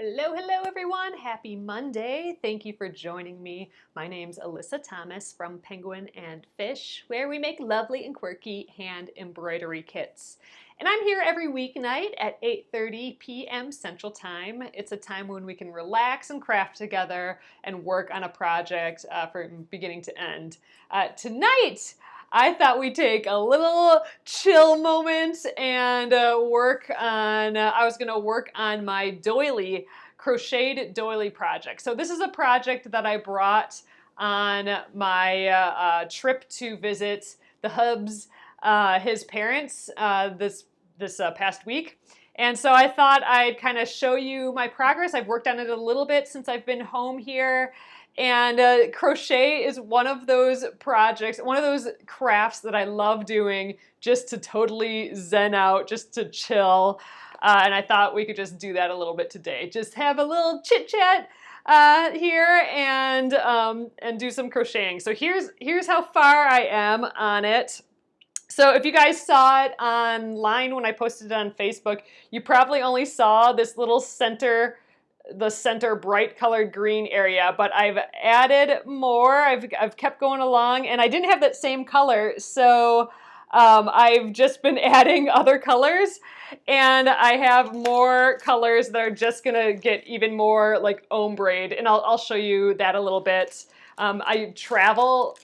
Hello, hello everyone. Happy Monday. Thank you for joining me. My name's Alyssa Thomas from Penguin and Fish, where we make lovely and quirky hand embroidery kits. And I'm here every weeknight at 8:30 p.m. Central Time. It's a time when we can relax and craft together and work on a project from beginning to end. Tonight, I thought we'd take a little chill moment and I was gonna work on my doily, crocheted doily project. So this is a project that I brought on my trip to visit the hub's, his parents this past week. And so I thought I'd kind of show you my progress. I've worked on it a little bit since I've been home here. And crochet is one of those projects, one of those crafts that I love doing just to totally zen out, just to chill. And I thought we could just do that a little bit today. Just have a little chit chat here and do some crocheting. So here's how far I am on it. So if you guys saw it online when I posted it on Facebook, you probably only saw this little center bright colored green area, but I've added more. I've kept going along, and I didn't have that same color, so I've just been adding other colors, and I have more colors that are just gonna get even more like ombre, and I'll show you that a little bit. I traveled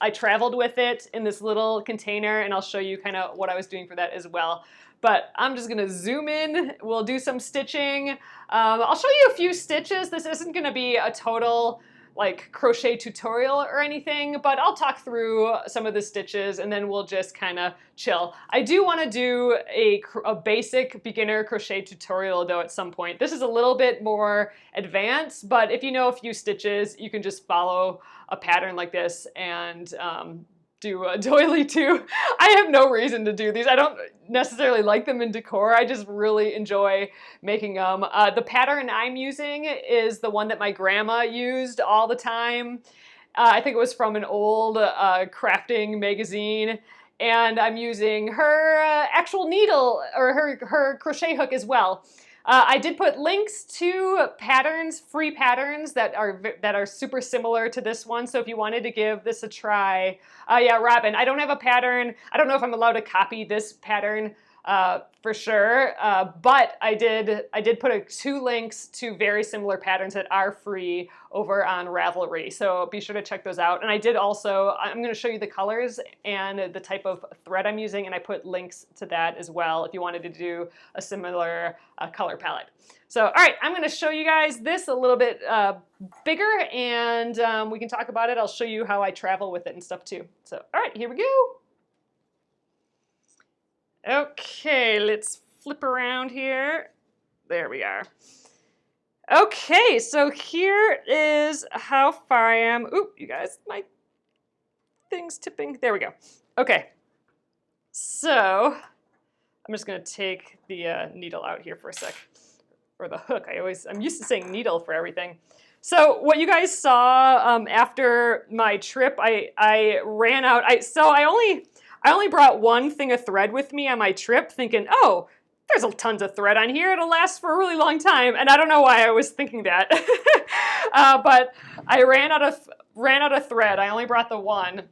with it in this little container, and I'll show you kind of what I was doing for that as well. But I'm just gonna zoom in, we'll do some stitching. I'll show you a few stitches. This isn't gonna be a total like crochet tutorial or anything, but I'll talk through some of the stitches and then we'll just kind of chill. I do want to do a basic beginner crochet tutorial though at some point. This is a little bit more advanced, but if you know a few stitches, you can just follow a pattern like this and do a doily too. I have no reason to do these. I don't necessarily like them in decor. I just really enjoy making them. The pattern I'm using is the one that my grandma used all the time. I think it was from an old crafting magazine. And I'm using her actual needle or her crochet hook as well. I did put links to patterns, free patterns that are super similar to this one. So if you wanted to give this a try, yeah, Robin, I don't have a pattern. I don't know if I'm allowed to copy this pattern for sure, but I did put two links to very similar patterns that are free over on Ravelry. So be sure to check those out. And I did also, I'm going to show you the colors and the type of thread I'm using, and I put links to that as well if you wanted to do a similar color palette. So, all right, I'm going to show you guys this a little bit bigger, and we can talk about it. I'll show you how I travel with it and stuff too. So, all right, here we go. Okay, let's flip around here. There we are. Okay, so here is how far I am. Oop, you guys, my thing's tipping. There we go. Okay, so I'm just gonna take the needle out here for a sec, or the hook. I'm used to saying needle for everything. So what you guys saw after my trip, I ran out. I only brought one thing of thread with me on my trip, thinking, oh, there's tons of thread on here. It'll last for a really long time. And I don't know why I was thinking that, but I ran out of thread. I only brought the one.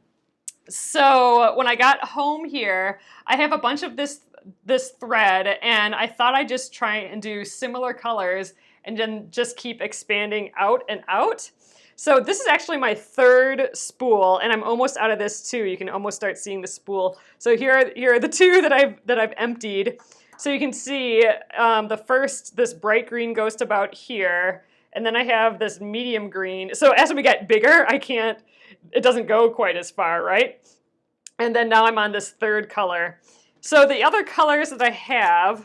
So when I got home here, I have a bunch of this thread, and I thought I'd just try and do similar colors and then just keep expanding out and out. So this is actually my third spool, and I'm almost out of this too. You can almost start seeing the spool. So here are the two that I've emptied. So you can see this bright green goes to about here, and then I have this medium green. So as we get bigger, it doesn't go quite as far, right? And then now I'm on this third color. So the other colors that I have,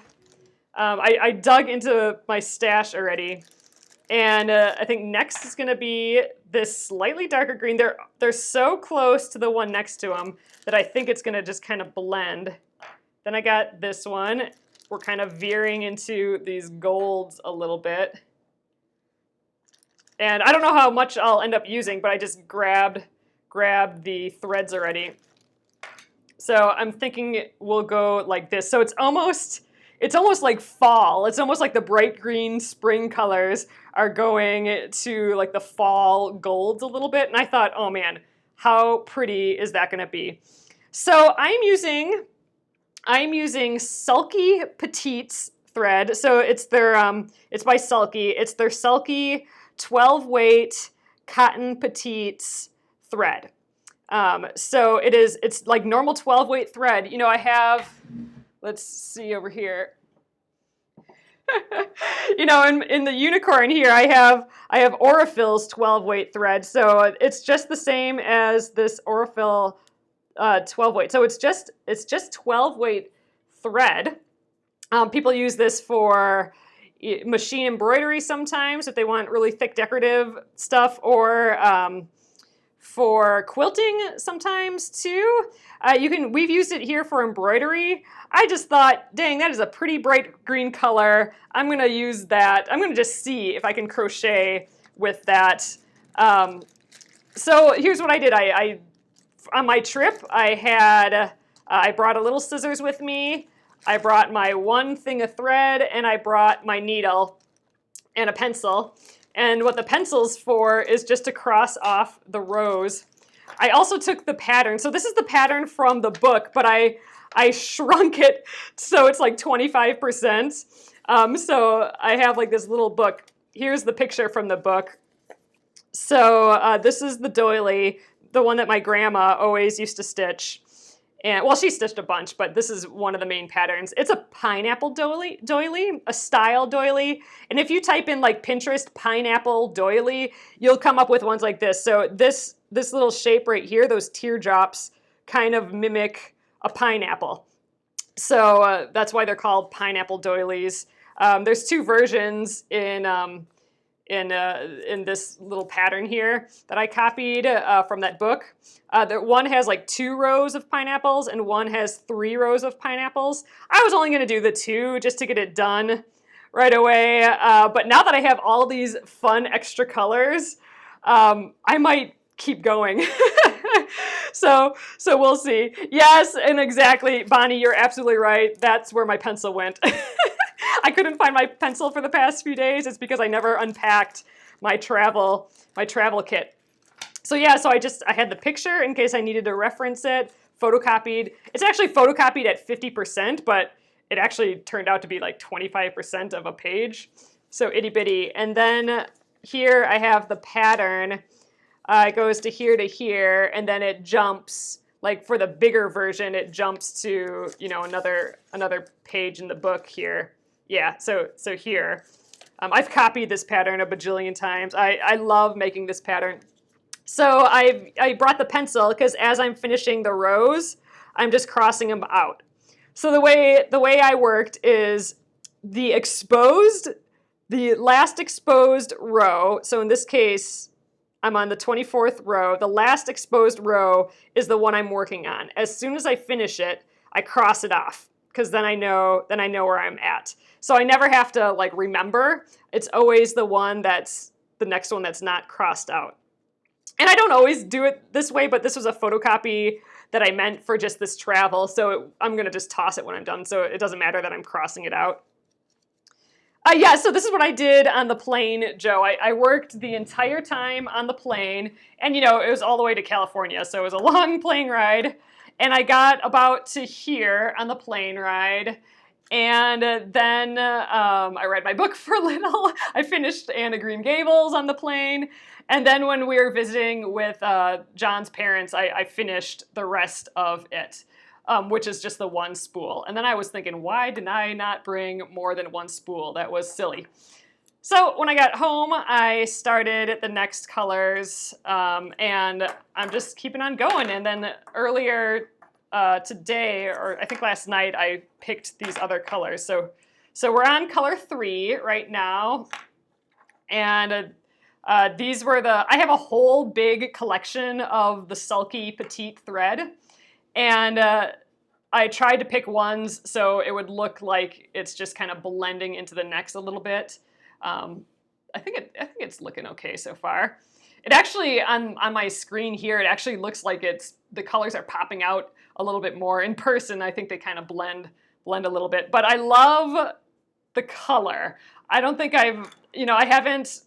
I dug into my stash already. And I think next is going to be this slightly darker green. They're so close to the one next to them that I think it's going to just kind of blend. Then I got this one. We're kind of veering into these golds a little bit. And I don't know how much I'll end up using, but I just grabbed the threads already. So I'm thinking we'll go like this. So it's almost it's almost like fall. It's almost like the bright green spring colors are going to like the fall golds a little bit. And I thought, oh man, how pretty is that going to be? So I'm using Sulky Petites thread. So it's it's by Sulky. It's their Sulky 12 weight cotton petites thread. So it's like normal 12 weight thread. You know, I have, let's see over here. You know, in the unicorn here, I have Aurifil's 12 weight thread. So it's just the same as this Aurifil 12 weight. So it's just 12 weight thread. People use this for machine embroidery sometimes if they want really thick decorative stuff, or for quilting sometimes too. We've used it here for embroidery. I just thought, dang, that is a pretty bright green color. I'm gonna use that. I'm gonna just see if I can crochet with that. So here's what I did. On my trip, I brought a little scissors with me. I brought my one thing of thread, and I brought my needle and a pencil. And what the pencil's for is just to cross off the rows. I also took the pattern. So this is the pattern from the book, but I shrunk it so it's like 25%. So I have like this little book. Here's the picture from the book. So this is the doily, the one that my grandma always used to stitch. And well, she stitched a bunch, but this is one of the main patterns. It's a pineapple doily, a style doily. And if you type in like Pinterest pineapple doily, you'll come up with ones like this. So this little shape right here, those teardrops, kind of mimic a pineapple. So that's why they're called pineapple doilies. There's two versions in this little pattern here that I copied from that book. One has like 2 rows of pineapples and one has 3 rows of pineapples. I was only going to do the 2 just to get it done right away. But now that I have all these fun extra colors, I might keep going. So we'll see. Yes, and exactly, Bonnie, you're absolutely right. That's where my pencil went. I couldn't find my pencil for the past few days. It's because I never unpacked my travel kit. So yeah, so I had the picture in case I needed to reference it, photocopied. It's actually photocopied at 50%, but it actually turned out to be like 25% of a page. So itty bitty. And then here I have the pattern. It goes to here, and then it jumps, like for the bigger version, it jumps to, you know, another page in the book here. Yeah, so here. I've copied this pattern a bajillion times. I love making this pattern. So I brought the pencil because as I'm finishing the rows, I'm just crossing them out. So the way I worked is the last exposed row, so in this case, I'm on the 24th row. The last exposed row is the one I'm working on. As soon as I finish it, I cross it off because then I know where I'm at. So I never have to like remember. It's always the next one that's not crossed out. And I don't always do it this way, but this was a photocopy that I meant for just this travel. So I'm gonna just toss it when I'm done. So it doesn't matter that I'm crossing it out. Yeah, so this is what I did on the plane, Joe. I worked the entire time on the plane, and you know, it was all the way to California, so it was a long plane ride. And I got about to here on the plane ride, and then I read my book for a little. I finished Anne of Green Gables on the plane, and then when we were visiting with John's parents, I finished the rest of it. Which is just the one spool. And then I was thinking, why did I not bring more than one spool? That was silly. So when I got home, I started the next colors, and I'm just keeping on going. And then earlier today, or I think last night, I picked these other colors. So we're on color 3 right now. And these were I have a whole big collection of the Sulky Petite thread. And I tried to pick ones so it would look like it's just kind of blending into the next a little bit. I think it's looking okay so far. It actually, on my screen here, it actually looks like the colors are popping out a little bit more. In person, I think they kind of blend blend a little bit. But I love the color. I don't think I've, I haven't,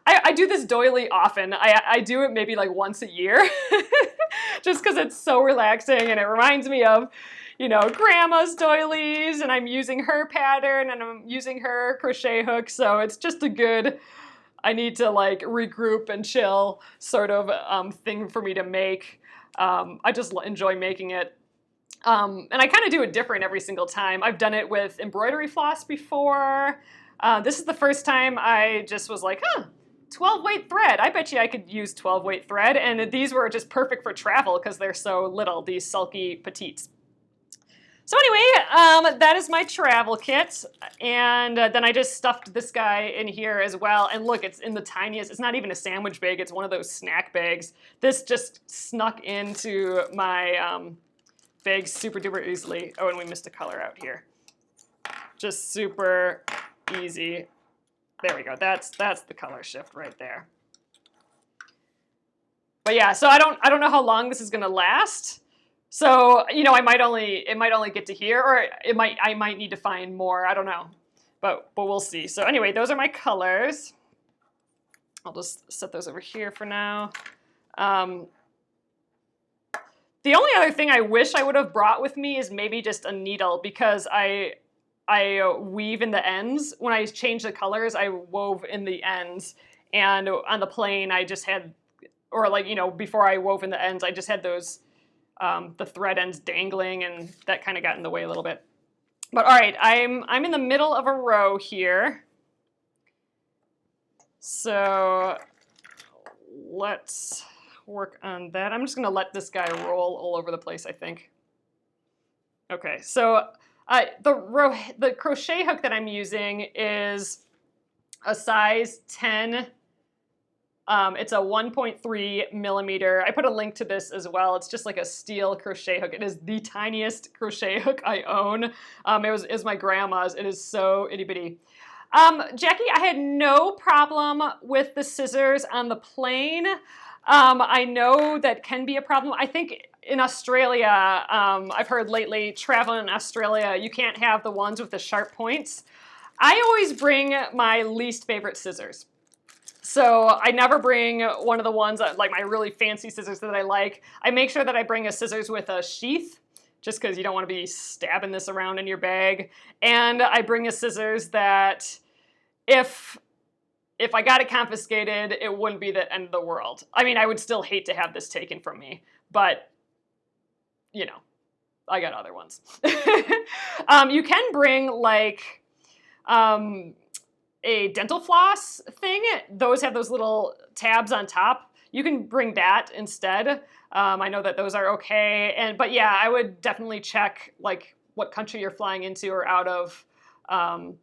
I do this doily often. I do it maybe like once a year just because it's so relaxing and it reminds me of, grandma's doilies, and I'm using her pattern and I'm using her crochet hook. So it's just a good, I need to like regroup and chill sort of thing for me to make. I just enjoy making it. And I kind of do it different every single time. I've done it with embroidery floss before. This is the first time I just was like, 12 weight thread. I bet you I could use 12 weight thread. And these were just perfect for travel because they're so little, these sulky petites. So anyway, that is my travel kit. And then I just stuffed this guy in here as well. And look, it's in the tiniest, it's not even a sandwich bag. It's one of those snack bags. This just snuck into my bag super duper easily. Oh, and we missed a color out here. Just super easy. There we go. That's the color shift right there. But yeah, so I don't know how long this is gonna last. So, it might only get to here, or I might need to find more. I don't know. But we'll see. So anyway, those are my colors. I'll just set those over here for now. The only other thing I wish I would have brought with me is maybe just a needle, because I weave in the ends. When I change the colors, I wove in the ends. And on the plane, I just had, or like, before I wove in the ends, I just had those, the thread ends dangling, and that kind of got in the way a little bit. But all right, I'm in the middle of a row here. So let's work on that. I'm just gonna let this guy roll all over the place, I think. Okay, so the crochet hook that I'm using is a size 10. It's a 1.3 millimeter. I put a link to this as well. It's just like a steel crochet hook. It is the tiniest crochet hook I own. It was my grandma's. It is so itty bitty. Jackie, I had no problem with the scissors on the plane. I know that can be a problem. I think in Australia, I've heard lately, traveling in Australia, you can't have the ones with the sharp points. I always bring my least favorite scissors. So I never bring one of the ones, like my really fancy scissors that I like. I make sure that I bring a scissors with a sheath, just because you don't want to be stabbing this around in your bag. And I bring a scissors that if I got it confiscated, it wouldn't be the end of the world. I mean, I would still hate to have this taken from me, but I got other ones. You can bring like a dental floss thing. Those have those little tabs on top. You can bring that instead. I know that those are okay. But yeah, I would definitely check like what country you're flying into or out of on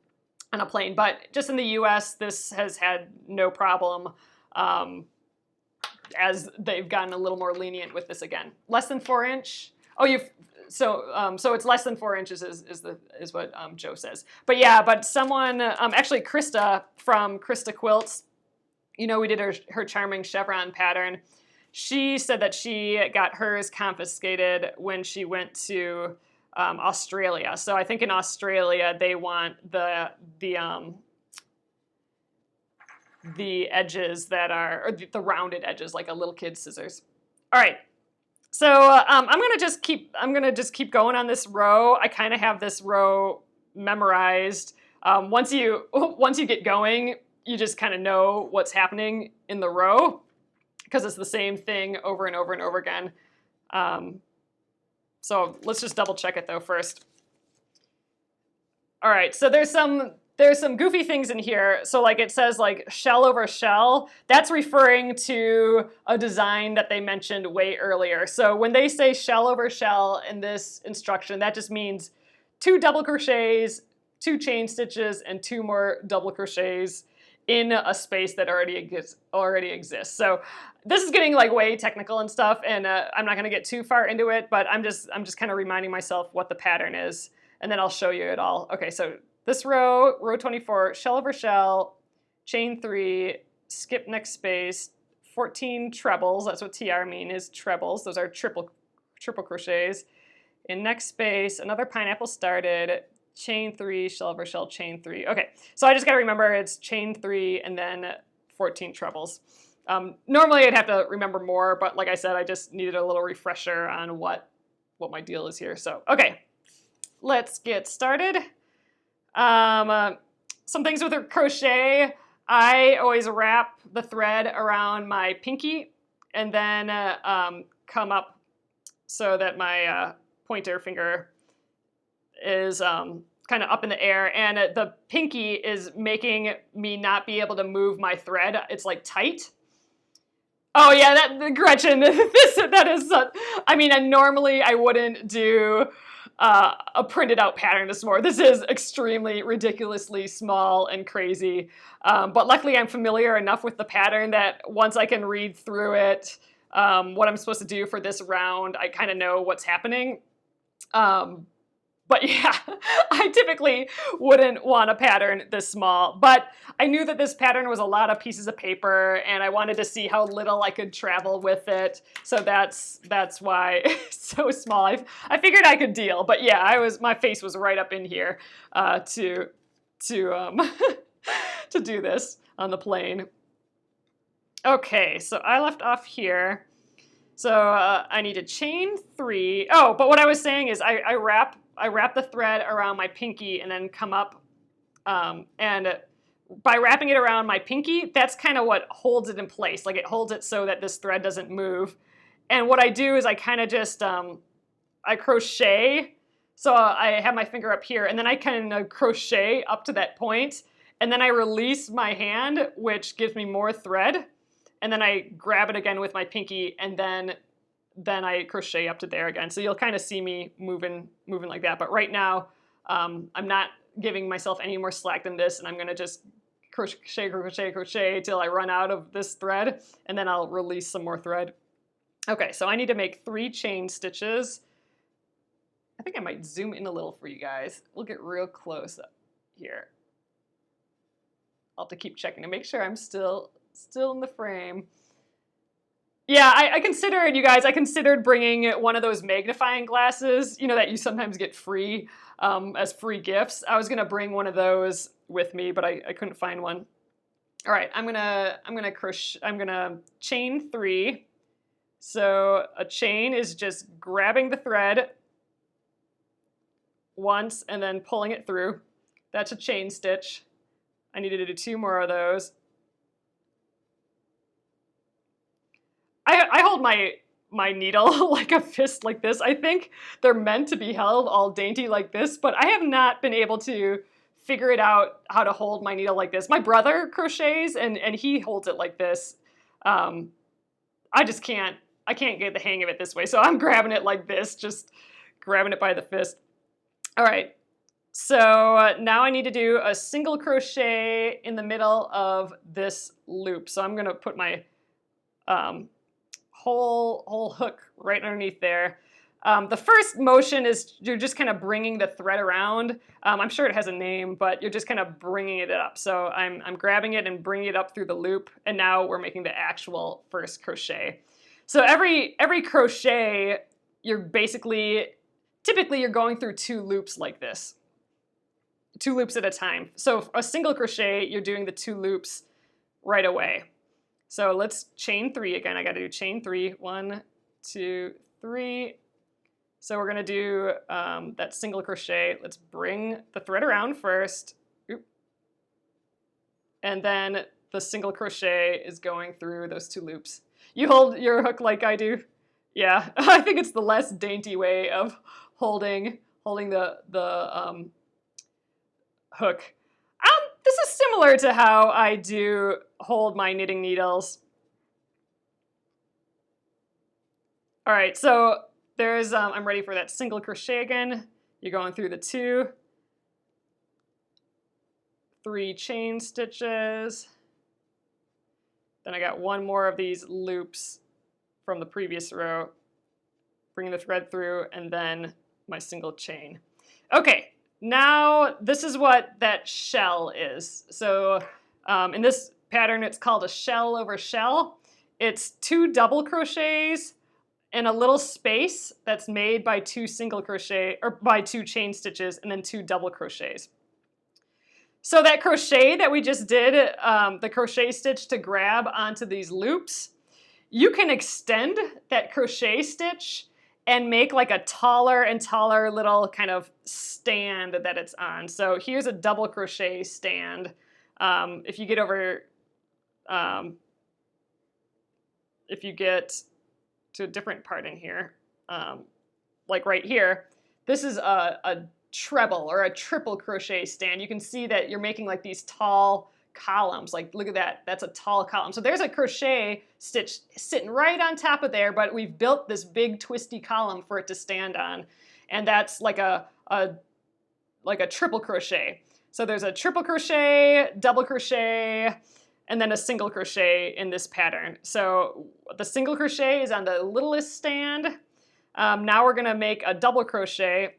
a plane. But just in the US, this has had no problem, as they've gotten a little more lenient with this again. Less than 4 inch. Oh, so it's less than 4 inches is what Joe says. But yeah, but someone, actually Krista from Krista Quilts, we did her charming chevron pattern. She said that she got hers confiscated when she went to Australia. So I think in Australia they want the edges that are, or the rounded edges, like a little kid's scissors. All right. So I'm gonna just keep going on this row. I kind of have this row memorized. Once you get going, you just kind of know what's happening in the row, because it's the same thing over and over and over again. So let's just double check it though first. All right, so there's some goofy things in here. So like it says like shell over shell. That's referring to a design that they mentioned way earlier. So when they say shell over shell in this instruction, that just means 2 double crochets, 2 chain stitches, and 2 more double crochets in a space that already exists. So this is getting like way technical and stuff, and I'm not gonna get too far into it, but I'm just kind of reminding myself what the pattern is, and then I'll show you it all. Okay, so this row 24, shell over shell, chain 3, skip next space, 14 trebles. That's what TR mean is trebles. Those are triple crochets. In next space, another pineapple started, chain 3, shell over shell, chain 3. Okay, so I just gotta remember it's chain 3 and then 14 trebles. Normally I'd have to remember more, but like I said, I just needed a little refresher on what my deal is here. So, okay, let's get started. Some things with a crochet, I always wrap the thread around my pinky and then come up so that my pointer finger is kind of up in the air, and the pinky is making me not be able to move my thread. It's like tight. Oh yeah, Gretchen, that is, I mean, normally I wouldn't do a printed out pattern this small. This is extremely ridiculously small and crazy. But luckily I'm familiar enough with the pattern that once I can read through it, what I'm supposed to do for this round, I kind of know what's happening. But yeah, I typically wouldn't want a pattern this small, but I knew that this pattern was a lot of pieces of paper and I wanted to see how little I could travel with it. So that's why it's so small. I figured I could deal, but yeah, my face was right up in here to to do this on the plane. Okay, so I left off here. So I need to chain 3. Oh, but what I was saying is I wrap the thread around my pinky and then come up, and by wrapping it around my pinky, that's kind of what holds it in place. Like it holds it so that this thread doesn't move. And what I do is I kind of just, I crochet. So I have my finger up here and then I can crochet up to that point. And then I release my hand, which gives me more thread. And then I grab it again with my pinky and then I crochet up to there again. So you'll kind of see me moving like that. But right now, I'm not giving myself any more slack than this, and I'm gonna just crochet till I run out of this thread, and then I'll release some more thread. Okay, so I need to make 3 chain stitches. I think I might zoom in a little for you guys. We'll get real close up here. I'll have to keep checking to make sure I'm still in the frame. Yeah, I considered, you guys, I considered bringing one of those magnifying glasses, you know, that you sometimes get free as free gifts. I was gonna bring one of those with me, but I couldn't find one. All right, I'm gonna chain 3. So a chain is just grabbing the thread once and then pulling it through. That's a chain stitch. I needed to do 2 more of those. I hold my needle like a fist like this. I think they're meant to be held all dainty like this, but I have not been able to figure it out how to hold my needle like this. My brother crochets and he holds it like this. I can't get the hang of it this way. So I'm grabbing it like this, just grabbing it by the fist. All right, so now I need to do a single crochet in the middle of this loop. So I'm gonna put my whole hook right underneath there. The first motion is you're just kind of bringing the thread around. I'm sure it has a name, but you're just kind of bringing it up. So I'm grabbing it and bringing it up through the loop, and now we're making the actual first crochet. So every crochet, typically you're going through 2 loops like this, 2 loops at a time. So a single crochet, you're doing the 2 loops right away. So let's chain 3 again. I got to do chain 3. 1, 2, 3. So we're going to do that single crochet. Let's bring the thread around first. Oop. And then the single crochet is going through those 2 loops. You hold your hook like I do. Yeah, I think it's the less dainty way of holding the hook. This is similar to how I do hold my knitting needles. All right, so there's, I'm ready for that single crochet again. You're going through the 2, 3 chain stitches. Then I got 1 more of these loops from the previous row, bringing the thread through, and then my single chain. Okay. Now, this is what that shell is. So in this pattern, it's called a shell over shell. It's 2 double crochets and a little space that's made by 2 single crochet, or by 2 chain stitches, and then 2 double crochets. So that crochet that we just did, the crochet stitch to grab onto these loops, you can extend that crochet stitch and make like a taller and taller little kind of stand that it's on. So here's a double crochet stand. If you get over, if you get to a different part in here, like right here, this is a treble or a triple crochet stand. You can see that you're making like these tall columns. Like, look at that, that's a tall column. So there's a crochet stitch sitting right on top of there, but we've built this big twisty column for it to stand on. And that's like a triple crochet. So there's a triple crochet, double crochet, and then a single crochet in this pattern. So the single crochet is on the littlest stand. Now we're gonna make a double crochet.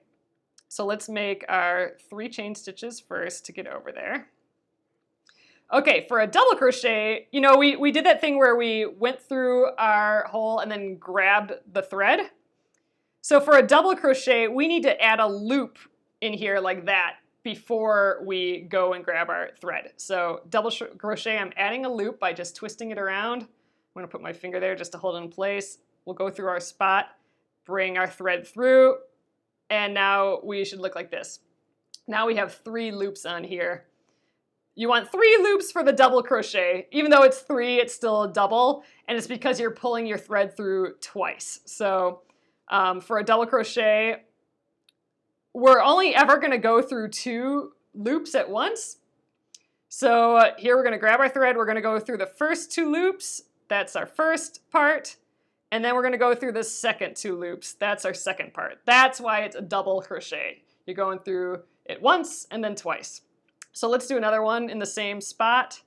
So let's make our 3 chain stitches first to get over there. Okay, for a double crochet, you know, we did that thing where we went through our hole and then grabbed the thread. So for a double crochet, we need to add a loop in here like that before we go and grab our thread. So double crochet, I'm adding a loop by just twisting it around. I'm gonna put my finger there just to hold it in place. We'll go through our spot, bring our thread through, and now we should look like this. Now we have 3 loops on here. You want 3 loops for the double crochet. Even though it's 3, it's still a double, and it's because you're pulling your thread through twice. So for a double crochet, we're only ever gonna go through 2 loops at once. So here we're gonna grab our thread, we're gonna go through the first 2 loops, that's our first part, and then we're gonna go through the second 2 loops, that's our second part. That's why it's a double crochet. You're going through it once and then twice. So let's do another one in the same spot.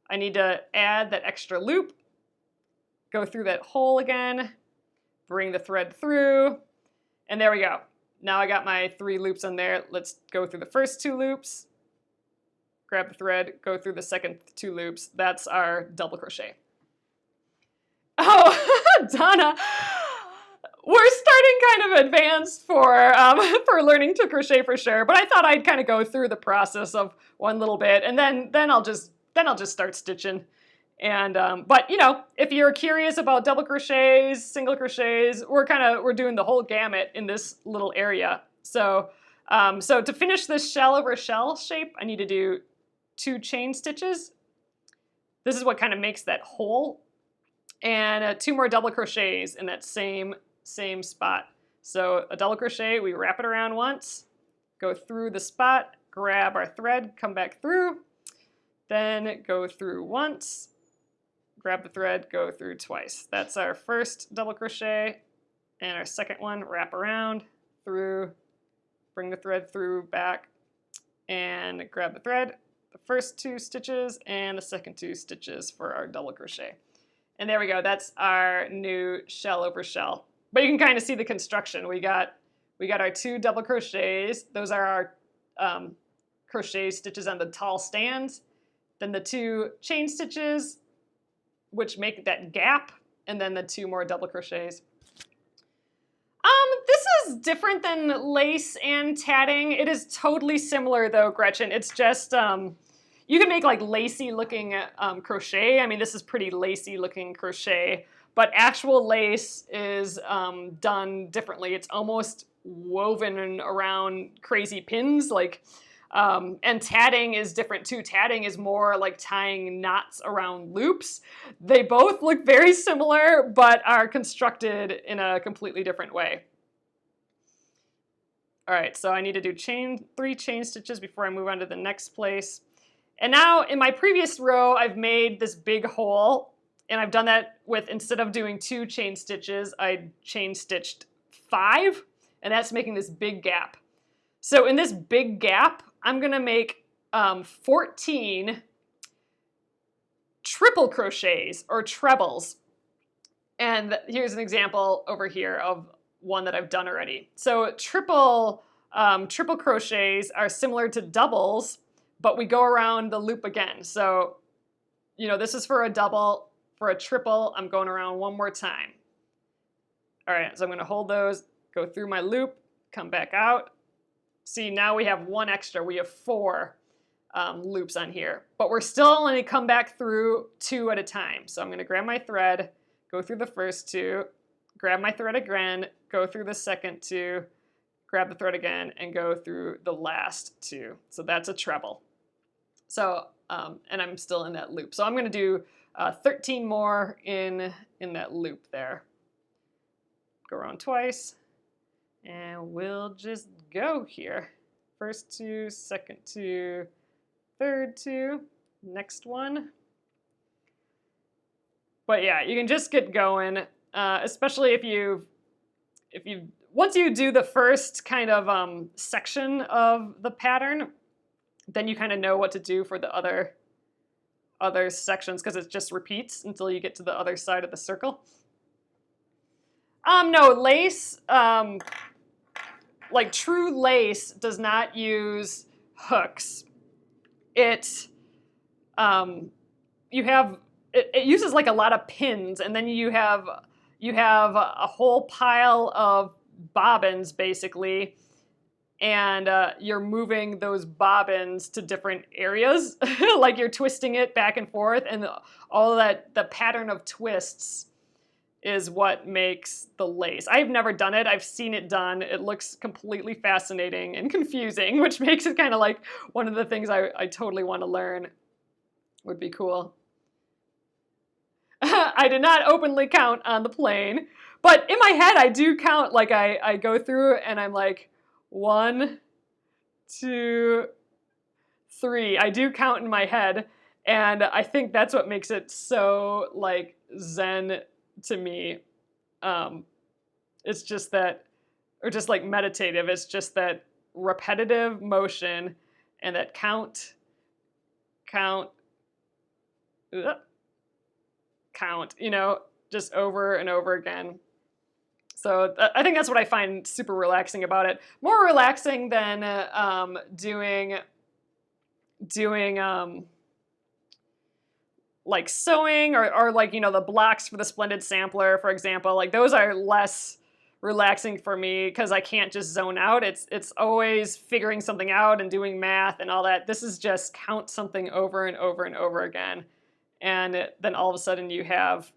I need to add that extra loop, go through that hole again, bring the thread through, and there we go. Now I got my 3 loops on there. Let's go through the first 2 loops, grab the thread, go through the second 2 loops. That's our double crochet. Oh, Donna, we're starting kind of advanced for learning to crochet for sure, but I thought I'd kind of go through the process of one little bit, and then I'll just start stitching. And but you know, if you're curious about double crochets, single crochets, we're doing the whole gamut in this little area. So so to finish this shell over shell shape, I need to do 2 chain stitches. This is what kind of makes that hole, and 2 more double crochets in that same spot. So a double crochet, we wrap it around once, go through the spot, grab our thread, come back through, then go through once, grab the thread, go through twice. That's our first double crochet, and our second one, wrap around, through, bring the thread through, back, and grab the thread, the first 2 stitches and the second 2 stitches for our double crochet. And there we go, that's our new shell over shell. But you can kind of see the construction. We got our 2 double crochets. Those are our crochet stitches on the tall stands. Then the 2 chain stitches, which make that gap, and then the 2 more double crochets. This is different than lace and tatting. It is totally similar though, Gretchen. It's just, you can make like lacy looking crochet. I mean, this is pretty lacy looking crochet, but actual lace is done differently. It's almost woven around crazy pins, like, and tatting is different too. Tatting is more like tying knots around loops. They both look very similar, but are constructed in a completely different way. All right, so I need to do 3 chain stitches before I move on to the next place. And now in my previous row, I've made this big hole, and I've done that with, instead of doing 2 chain stitches, I chain stitched 5, and that's making this big gap. So in this big gap, I'm gonna make 14 triple crochets or trebles. And here's an example over here of one that I've done already. So triple crochets are similar to doubles, but we go around the loop again. So, you know, this is for a double. For a triple, I'm going around one more time. All right, so I'm going to hold those, go through my loop, come back out. See, now we have one extra. We have 4 loops on here, but we're still only come back through 2 at a time. So I'm going to grab my thread, go through the first 2, grab my thread again, go through the second 2, grab the thread again, and go through the last 2. So that's a treble. So, and I'm still in that loop. So I'm going to do 13 more in that loop there. Go around twice, and we'll just go here. First 2, second 2, third 2, next one. But yeah, you can just get going, especially if you once you do the first kind of section of the pattern, then you kind of know what to do for the other sections, because it just repeats until you get to the other side of the circle. No, lace, like true lace does not use hooks. It uses like a lot of pins, and then you have a whole pile of bobbins basically, and you're moving those bobbins to different areas, like you're twisting it back and forth, and all of that, the pattern of twists is what makes the lace. I've never done it. I've seen it done. It looks completely fascinating and confusing, which makes it kind of like one of the things I totally want to learn. Would be cool. I did not openly count on the plane, but in my head I do count. Like I go through and I'm like 1, 2, 3. I do count in my head, and I think that's what makes it so like zen to me. It's just that, or just like meditative, it's just that repetitive motion and that count, you know, just over and over again. So I think that's what I find super relaxing about it. More relaxing than doing like sewing or like, you know, the blocks for the Splendid Sampler, for example. Like those are less relaxing for me because I can't just zone out. It's always figuring something out and doing math and all that. This is just count something over and over and over again. And then all of a sudden you have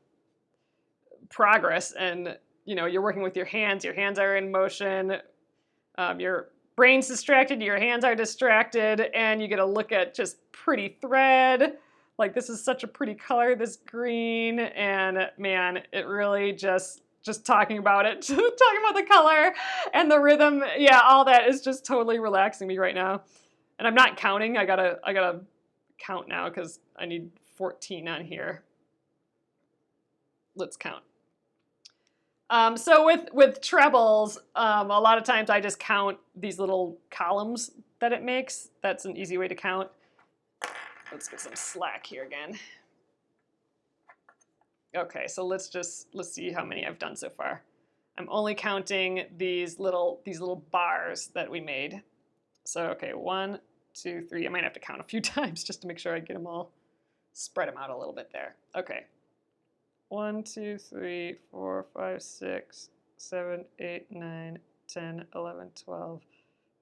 progress, and you know, you're working with your hands are in motion, your brain's distracted, your hands are distracted, and you get a look at just pretty thread. Like, this is such a pretty color, this green, and man, it really just talking about it, talking about the color and the rhythm, yeah, all that is just totally relaxing me right now. And I'm not counting. I gotta count now because I need 14 on here. Let's count. So with trebles, a lot of times I just count these little columns that it makes. That's an easy way to count. Let's get some slack here again. Okay, so let's see how many I've done so far. I'm only counting these little bars that we made. So okay, 1, 2, 3. I might have to count a few times just to make sure I get them all, spread them out a little bit there. Okay. 1, 2, 3, 4, 5, 6, 7, 8, 9, 10, 11, 12,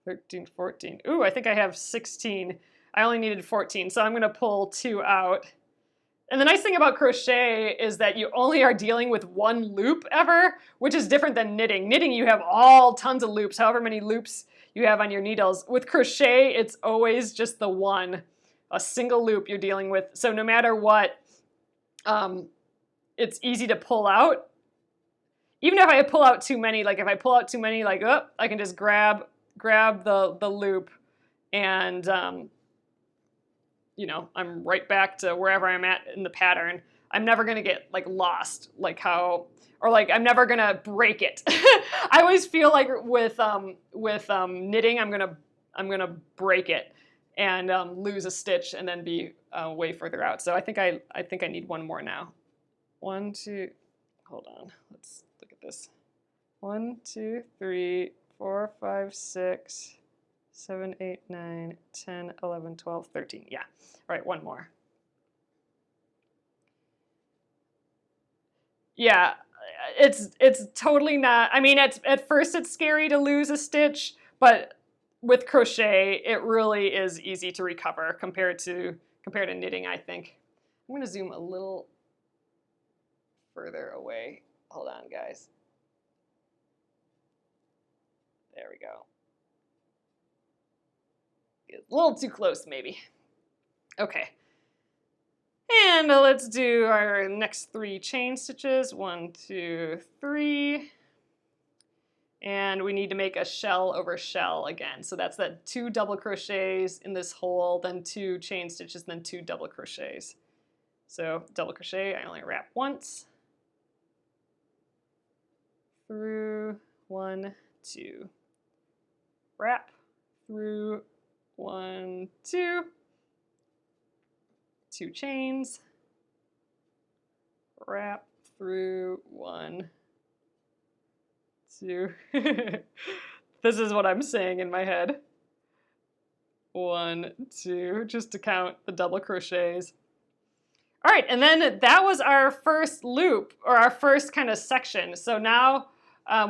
13, 14. Ooh, I think I have 16. I only needed 14, so I'm going to pull 2 out. And the nice thing about crochet is that you only are dealing with one loop ever, which is different than knitting. Knitting, you have tons of loops, however many loops you have on your needles. With crochet, it's always just the one, a single loop you're dealing with. So no matter what, it's easy to pull out. Even if I pull out too many, like if I pull out too many, like, oh, I can just grab the loop, and you know, I'm right back to wherever I'm at in the pattern. I'm never gonna get like lost, like how, or like I'm never gonna break it. I always feel like with knitting, I'm gonna break it and lose a stitch and then be way further out. So I think I need one more now. 1, 2, hold on, let's look at this. 1, 2, 3, 4, 5, 6, 7, 8, 9, 10, 11, 12, 13. Yeah. All right, one more. Yeah, it's totally not. I mean, at first it's scary to lose a stitch, but with crochet, it really is easy to recover compared to knitting, I think. I'm going to zoom a little further away. Hold on, guys. There we go. A little too close, maybe. Okay. And let's do our next 3 chain stitches. 1, 2, 3. And we need to make a shell over shell again. So that's that 2 double crochets in this hole, then 2 chain stitches, then 2 double crochets. So double crochet, I only wrap once. Through, 1, 2. Wrap, through, 1, 2. 2 chains. Wrap, through, 1, 2. This is what I'm saying in my head. 1, 2, just to count the double crochets. All right, and then that was our first loop, or our first kind of section. So now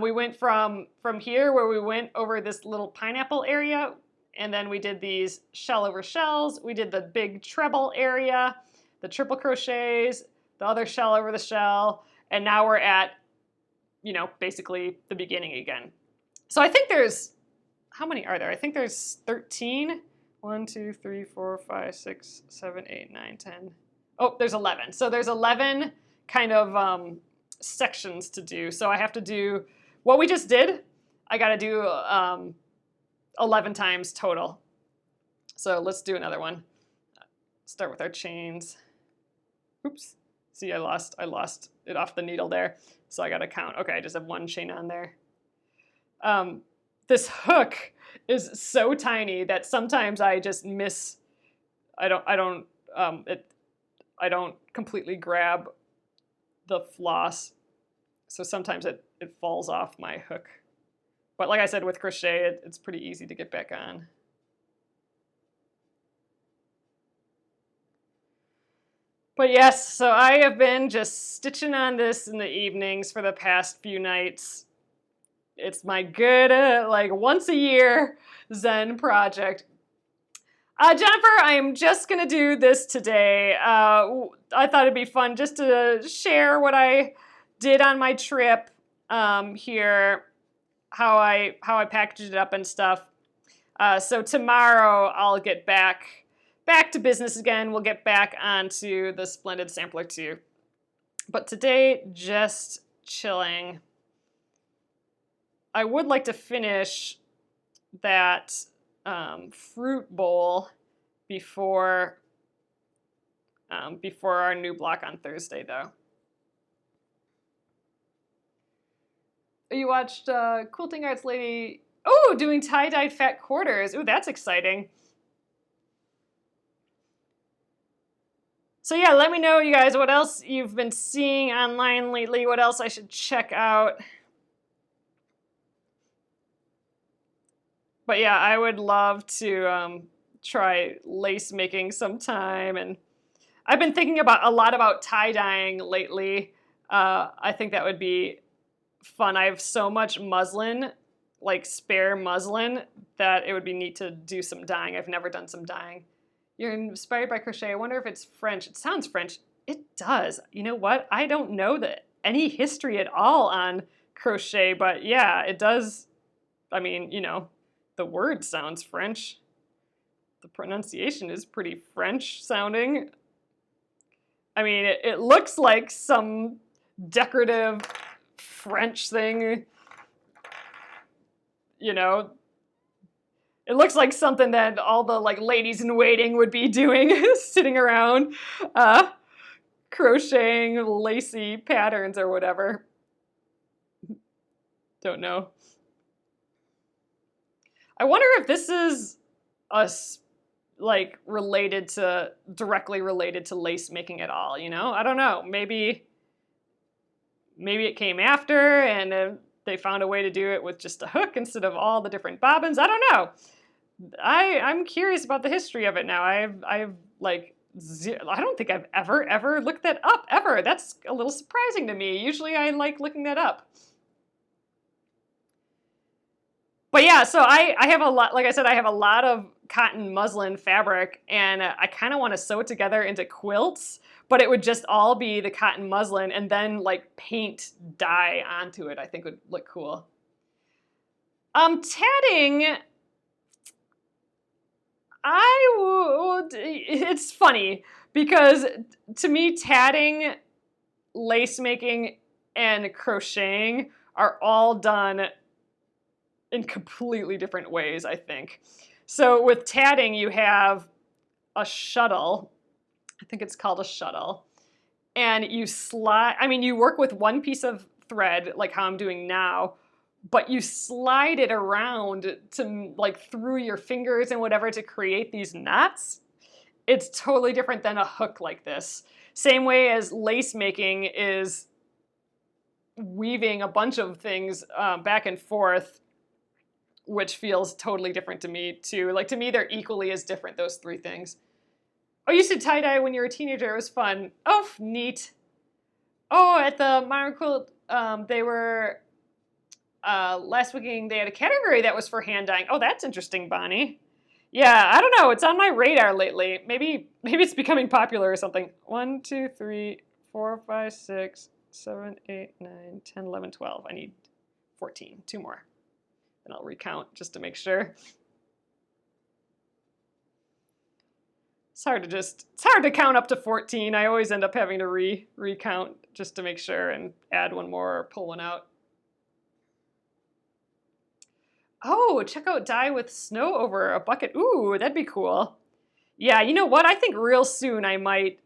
we went from here where we went over this little pineapple area, and then we did these shell over shells. We did the big treble area, the triple crochets, the other shell over the shell, and now we're at, you know, basically the beginning again. So I think there's, how many are there? I think there's 13. 1, 2, 3, 4, 5, 6, 7, 8, 9, 10. Oh, there's 11. So there's 11 kind of sections to do. So I have to do what we just did. I got to do 11 times total. So let's do another one. Start with our chains. Oops. See, I lost it off the needle there. So I got to count. Okay, I just have 1 chain on there. This hook is so tiny that sometimes I just miss. I don't completely grab the floss, so sometimes it falls off my hook. But like I said, with crochet, it's pretty easy to get back on. But yes, so I have been just stitching on this in the evenings for the past few nights. It's my good, like once a year Zen project. Jennifer, I'm just going to do this today. I thought it'd be fun just to share what I did on my trip here, how I packaged it up and stuff. So tomorrow I'll get back to business again. We'll get back onto the Splendid Sampler 2. But today, just chilling. I would like to finish that fruit bowl before our new block on Thursday, though. You watched Quilting Arts Lady, doing tie-dyed fat quarters. Ooh, that's exciting. So yeah, let me know, you guys, what else you've been seeing online lately, what else I should check out. But yeah, I would love to try lace making sometime, and I've been thinking a lot about tie-dyeing lately. I think that would be fun. I have so much muslin, like spare muslin, that it would be neat to do some dyeing. I've never done some dyeing. You're inspired by crochet. I wonder if it's French. It sounds French. It does. You know what? I don't know any history at all on crochet, but yeah, it does. I mean, you know, the word sounds French. The pronunciation is pretty French sounding. I mean, it looks like some decorative French thing. You know, it looks like something that all the like ladies in waiting would be doing, sitting around, crocheting lacy patterns or whatever. Don't know. I wonder if this is directly related to lace making at all, you know? I don't know. Maybe it came after and they found a way to do it with just a hook instead of all the different bobbins. I don't know. I'm curious about the history of it now. I have like I don't think I've ever looked that up, ever. That's a little surprising to me. Usually I like looking that up. But yeah, so I have a lot, like I said, I have a lot of cotton muslin fabric, and I kind of want to sew it together into quilts, but it would just all be the cotton muslin and then like paint dye onto it. I think would look cool. Tatting, it's funny because to me, tatting, lace making, and crocheting are all done in completely different ways, I think. So with tatting, you have a shuttle. I think it's called a shuttle. And you slide, I mean, you work with one piece of thread, like how I'm doing now, but you slide it around to like through your fingers and whatever to create these knots. It's totally different than a hook like this. Same way as lace making is weaving a bunch of things back and forth, which feels totally different to me too. Like to me, they're equally as different, those three things. Oh, you used to tie-dye when you were a teenager. It was fun. Oh, neat. Oh, at the Modern Quilt, they were, last weekend, they had a category that was for hand dyeing. Oh, that's interesting, Bonnie. Yeah, I don't know. It's on my radar lately. Maybe it's becoming popular or something. 1, 2, 3, 4, 5, 6, 7, 8, 9, 10, 11, 12. I need 14. 2 more. And I'll recount just to make sure. It's hard to count up to 14. I always end up having to recount just to make sure and add one more or pull one out. Oh, check out dye with snow over a bucket. Ooh, that'd be cool. Yeah, you know what? I think real soon I might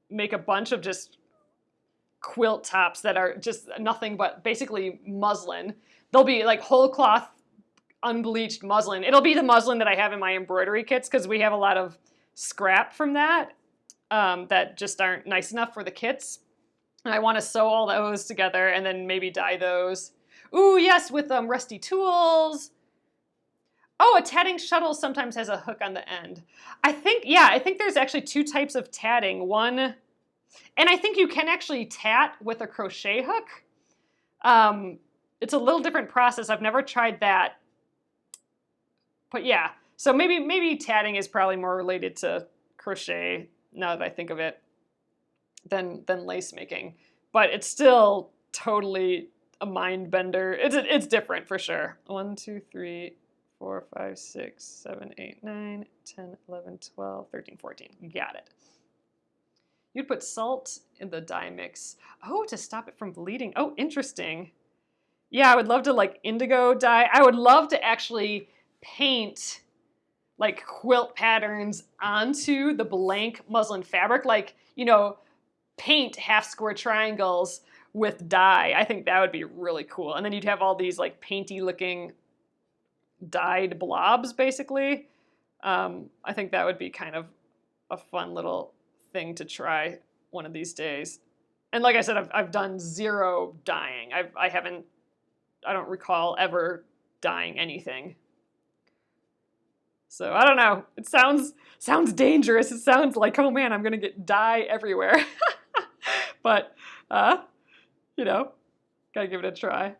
make a bunch of just quilt tops that are just nothing but basically muslin. They'll be like whole cloth, unbleached muslin. It'll be the muslin that I have in my embroidery kits because we have a lot of scrap from that that just aren't nice enough for the kits. And I want to sew all those together and then maybe dye those. Ooh, yes, with rusty tools. Oh, a tatting shuttle sometimes has a hook on the end. I think there's actually 2 types of tatting. One, and I think you can actually tat with a crochet hook. It's a little different process. I've never tried that. But yeah, so maybe tatting is probably more related to crochet now that I think of it than lace making. But it's still totally a mind bender. It's different for sure. 1, 2, 3, 4, 5, 6, 7, 8, 9, 10, 11, 12, 13, 14. Got it. You'd put salt in the dye mix. Oh, to stop it from bleeding. Oh, interesting. Yeah, I would love to like indigo dye. I would love to actually paint like quilt patterns onto the blank muslin fabric. Like, you know, paint half square triangles with dye. I think that would be really cool. And then you'd have all these like painty looking dyed blobs basically. I think that would be kind of a fun little thing to try one of these days. And like I said, I've done 0 dyeing. I don't recall ever dyeing anything. So I don't know. It sounds dangerous. It sounds like, oh man, I'm gonna get dye everywhere. But you know, gotta give it a try.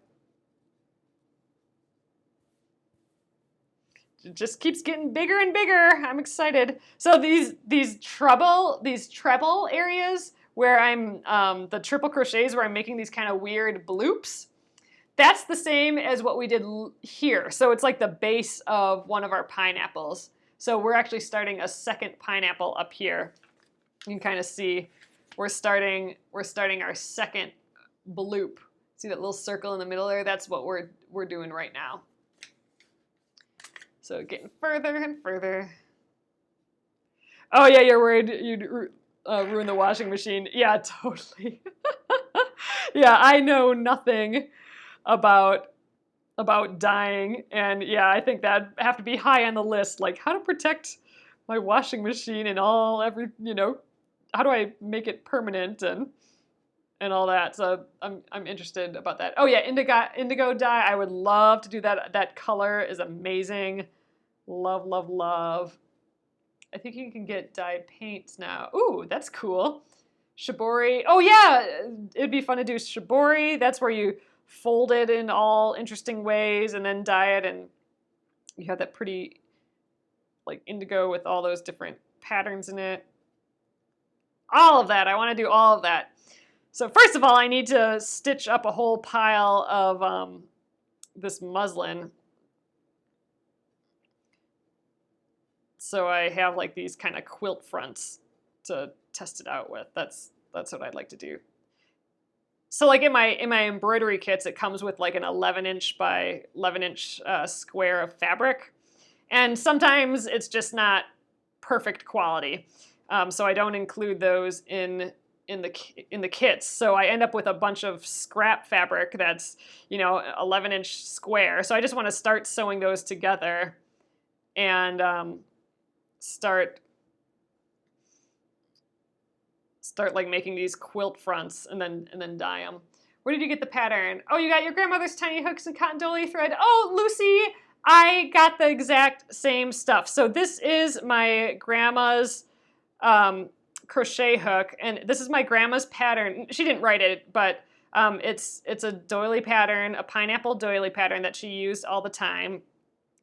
It just keeps getting bigger and bigger. I'm excited. So these treble areas where I'm the triple crochets where I'm making these kind of weird bloops. That's the same as what we did here. So it's like the base of one of our pineapples. So we're actually starting a second pineapple up here. You can kind of see we're starting our second bloop. See that little circle in the middle there? That's what we're doing right now. So getting further and further. Oh yeah, you're worried you'd ruin the washing machine. Yeah, totally. Yeah, I know nothing about dyeing, and yeah, I think that'd have to be high on the list. Like how to protect my washing machine and you know, how do I make it permanent and all that. So I'm interested about that. Oh yeah, indigo dye. I would love to do that. That color is amazing. Love, love, love. I think you can get dyed paints now. Ooh, that's cool. Shibori. Oh yeah, it'd be fun to do shibori. That's where you fold it in all interesting ways and then dye it, and you have that pretty like indigo with all those different patterns in it. All of that. I want to do all of that. So first of all, I need to stitch up a whole pile of this muslin. So I have like these kind of quilt fronts to test it out with. That's what I'd like to do. So like in my embroidery kits, it comes with like an 11-inch by 11-inch square of fabric, and sometimes it's just not perfect quality. So I don't include those in the kits. So I end up with a bunch of scrap fabric that's 11-inch square. So I just want to start sewing those together and start like making these quilt fronts and then dye them. Where did you get the pattern? Oh, you got your grandmother's tiny hooks and cotton doily thread. Oh, Lucy, I got the exact same stuff. So this is my grandma's crochet hook, and this is my grandma's pattern. She didn't write it, but it's a doily pattern, a pineapple doily pattern that she used all the time.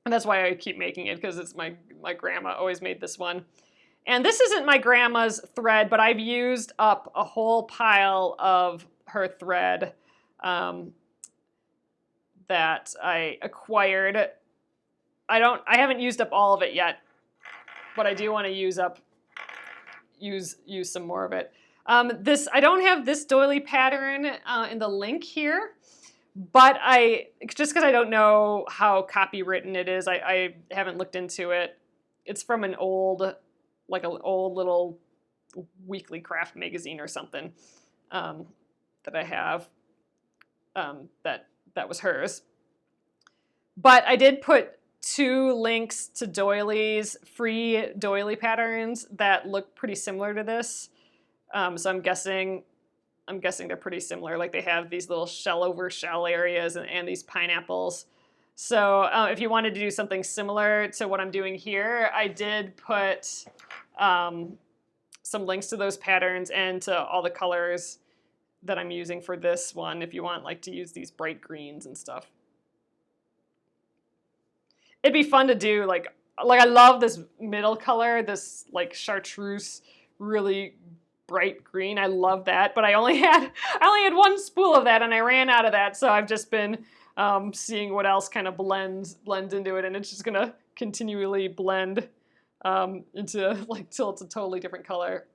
And that's why I keep making it, because it's my grandma always made this one. And this isn't my grandma's thread, but I've used up a whole pile of her thread that I acquired. I haven't used up all of it yet, but I do want to use some more of it. I don't have this doily pattern in the link here, but just because I don't know how copywritten it is, I haven't looked into it. It's from an old little weekly craft magazine or something that I have that was hers. But I did put 2 links to doilies, free doily patterns that look pretty similar to this. So I'm guessing they're pretty similar. Like they have these little shell over shell areas and these pineapples. So if you wanted to do something similar to what I'm doing here, I did put some links to those patterns and to all the colors that I'm using for this one, if you want like to use these bright greens and stuff. It'd be fun to do like I love this middle color, this like chartreuse, really bright green. I love that, but I only had 1 spool of that, and I ran out of that. So I've just been seeing what else kind of blends into it, and it's just gonna continually blend into like till it's a totally different color.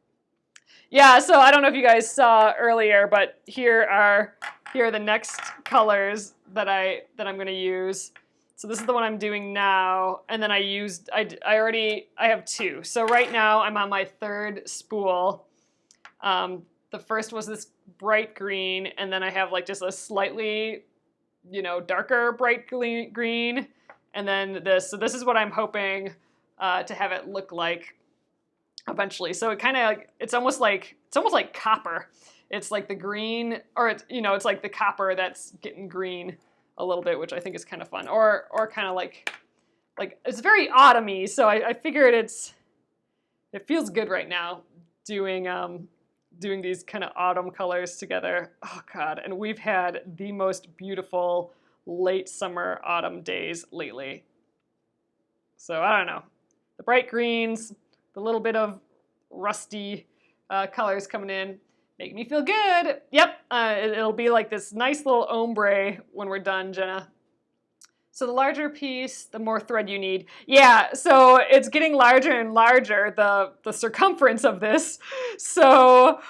Yeah, so I don't know if you guys saw earlier, but here are the next colors that I'm gonna use. So this is the one I'm doing now, and then I have 2. So right now I'm on my 3rd spool. The first was this bright green, and then I have like just a slightly, darker bright green, and then this. So this is what I'm hoping to have it look like eventually. So it's almost like copper. It's like the green, or it's like the copper that's getting green a little bit, which I think is kind of fun, or kind of like it's very autumny. So I figured it feels good right now doing these kind of autumn colors together. Oh God, and we've had the most beautiful late summer autumn days lately. So I don't know, the bright greens, the little bit of rusty colors coming in, make me feel good. Yep, it'll be like this nice little ombre when we're done, Jenna. So the larger piece, the more thread you need. Yeah, so it's getting larger and larger, the circumference of this. So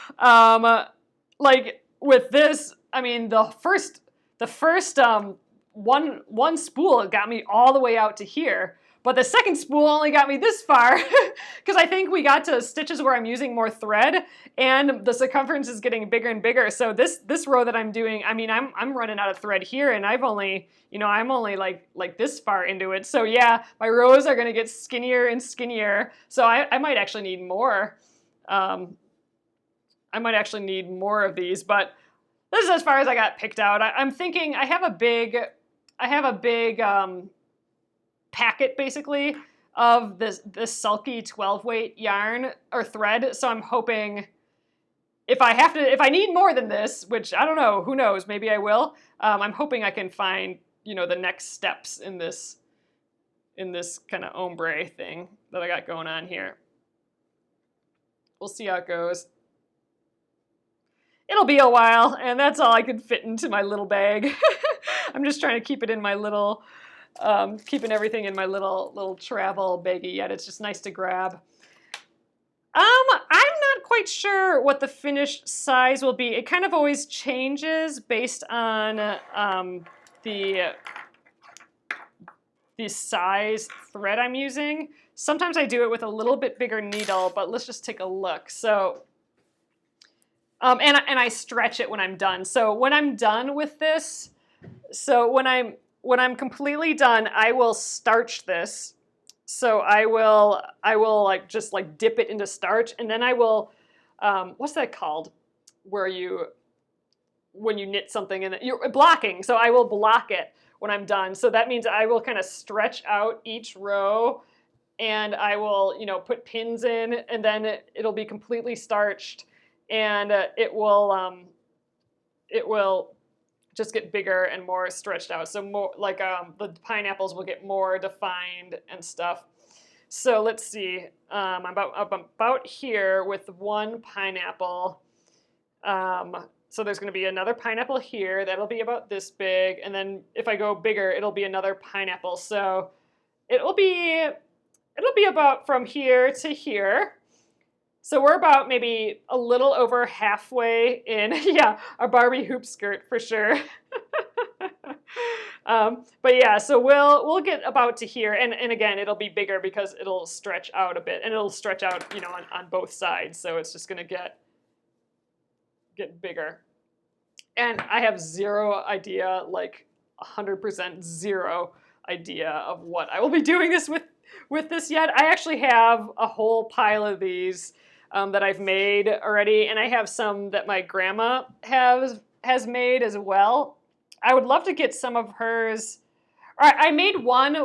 like with this, I mean the first one spool got me all the way out to here. But the second spool only got me this far because I think we got to stitches where I'm using more thread and the circumference is getting bigger and bigger. So this row that I'm doing, I mean, I'm running out of thread here, and I'm only like this far into it. So yeah, my rows are gonna get skinnier and skinnier. So I might actually need more. I might actually need more of these, but this is as far as I got picked out. I'm thinking I have a big packet basically of this sulky 12 weight yarn or thread. So I'm hoping if I need more than this, which I don't know, who knows, maybe I will. I'm hoping I can find, you know, the next steps in this kind of ombre thing that I got going on here. We'll see how it goes. It'll be a while, and that's all I could fit into my little bag. I'm just trying to keep it in my little, keeping everything in my little travel baggie yet. It's just nice to grab. I'm not quite sure what the finished size will be. It kind of always changes based on the size thread I'm using. Sometimes I do it with a little bit bigger needle, but let's just take a look. So, and I stretch it when I'm done. So when I'm done with this, so when I'm completely done, I will starch this. So I will like just like dip it into starch, and then I will, what's that called? Where when you knit something and you're blocking. So I will block it when I'm done. So that means I will kind of stretch out each row, and I will, you know, put pins in, and then it'll be completely starched, and it will just get bigger and more stretched out. So more like the pineapples will get more defined and stuff. So let's see, I'm about here with one pineapple. So there's going to be another pineapple here. That'll be about this big. And then if I go bigger, it'll be another pineapple. So it'll be about from here to here. So we're about maybe a little over halfway in. Yeah, a Barbie hoop skirt for sure. But yeah, so we'll get about to here, and again, it'll be bigger because it'll stretch out a bit, and it'll stretch out, you know, on both sides. So it's just gonna get bigger. And I have zero idea, like 100% zero idea of what I will be doing this with this yet. I actually have a whole pile of these that I've made already, and I have some that my grandma has made as well. I would love to get some of hers. I made one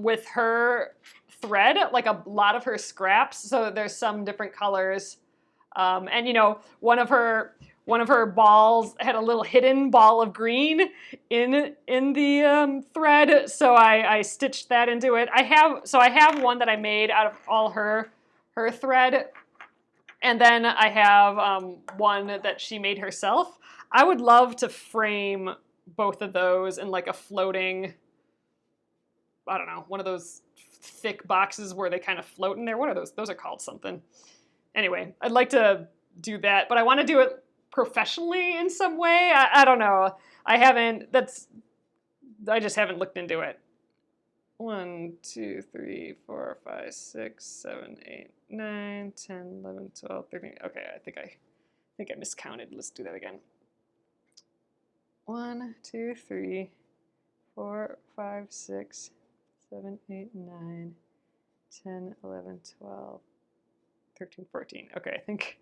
with her thread, like a lot of her scraps. So there's some different colors, and you know, one of her balls had a little hidden ball of green in the thread. So I stitched that into it. I have one that I made out of all her thread, and then I have one that she made herself. I would love to frame both of those in like a floating, I don't know, one of those thick boxes where they kind of float in there. What are those? Those are called something. Anyway, I'd like to do that, but I want to do it professionally in some way. I don't know. I just haven't looked into it. 1, 2, 3, 4, 5, 6, 7, 8, 9, 10, 11, 12, 13. Okay, I think I miscounted. Let's do that again. 1, 2, 3, 4, 5, 6, 7, 8, 9, 10, 11, 12, 13, 14. Okay, I think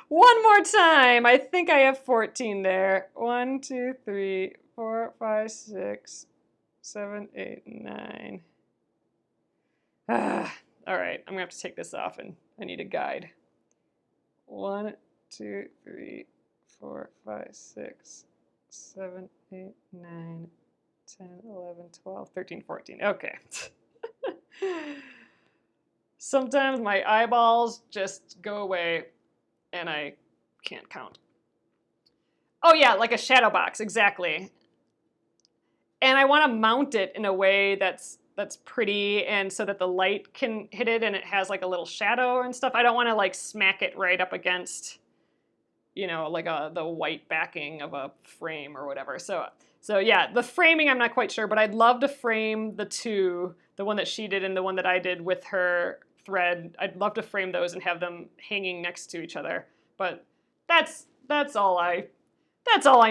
one more time. I think I have 14 there. 1, 2, 3, 4, 5, 6, 7, 8, 9. All right, I'm gonna have to take this off, and I need a guide. 1, 2, 3, 4, 5, 6, 7, 8, 9, 10, 11, 12, 13, 14. Okay. Sometimes my eyeballs just go away and I can't count. Oh yeah, like a shadow box, exactly. And I want to mount it in a way that's pretty, and so that the light can hit it and it has like a little shadow and stuff. I don't want to like smack it right up against, you know, like the white backing of a frame or whatever. So yeah, the framing I'm not quite sure, but I'd love to frame the two, the one that she did and the one that I did with her thread. I'd love to frame those and have them hanging next to each other. But that's all I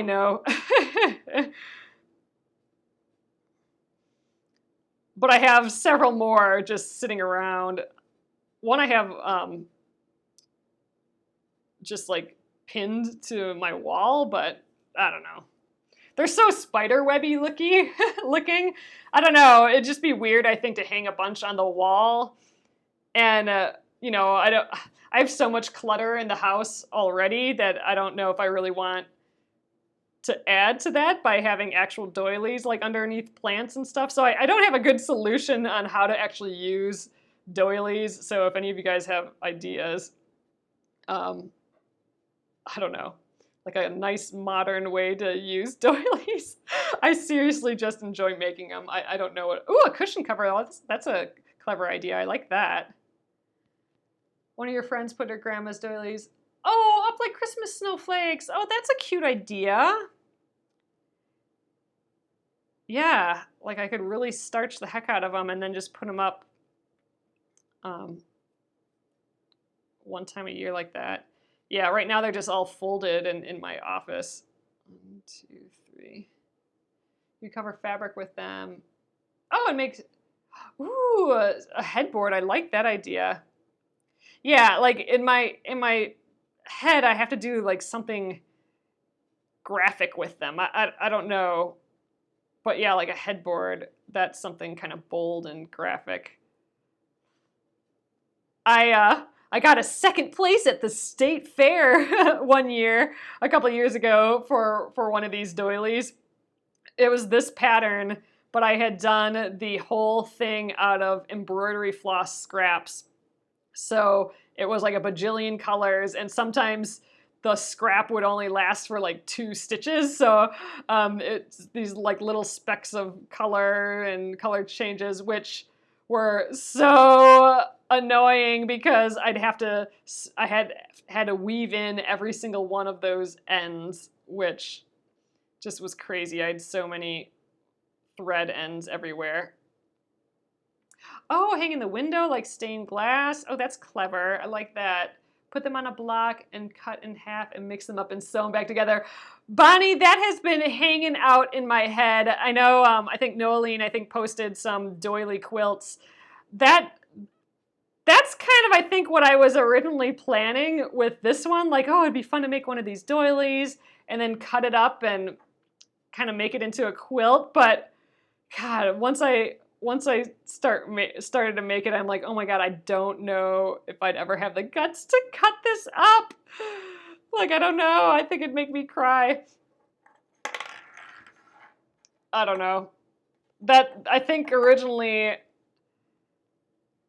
know. But I have several more just sitting around. One I have just like pinned to my wall, but I don't know. they're so spider webby looking. I don't know. It'd just be weird, I think, to hang a bunch on the wall. And you know, I have so much clutter in the house already that I don't know if I really want to add to that by having actual doilies like underneath plants and stuff. So I don't have a good solution on how to actually use doilies. So if any of you guys have ideas, I don't know, like a nice modern way to use doilies. I seriously just enjoy making them. I don't know what. Ooh, a cushion cover. That's a clever idea. I like that. One of your friends put her grandma's doilies. Oh, up like Christmas snowflakes. Oh, that's a cute idea. Yeah, like I could really starch the heck out of them and then just put them up one time a year like that. Yeah, right now they're just all folded in my office. 1, 2, 3. You cover fabric with them. Oh, it makes, ooh, a headboard. I like that idea. Yeah, like in my head, I have to do like something graphic with them. I don't know, but yeah, like a headboard. That's something kind of bold and graphic. I got a second place at the state fair one year, a couple of years ago, for one of these doilies. It was this pattern, but I had done the whole thing out of embroidery floss scraps. So it was like a bajillion colors, and sometimes the scrap would only last for like 2 stitches. So it's these like little specks of color and color changes, which were so annoying because I had to weave in every single one of those ends, which just was crazy. I had so many thread ends everywhere. Oh, hang in the window like stained glass. Oh, that's clever. I like that. Put them on a block and cut in half and mix them up and sew them back together. Bonnie, that has been hanging out in my head. I know, I think Noeline, posted some doily quilts. That's kind of, I think, what I was originally planning with this one. Like, oh, it'd be fun to make one of these doilies and then cut it up and kind of make it into a quilt. But God, once I started to make it, I'm like, oh my God, I don't know if I'd ever have the guts to cut this up. Like, I don't know. I think it'd make me cry. I don't know. That, I think originally,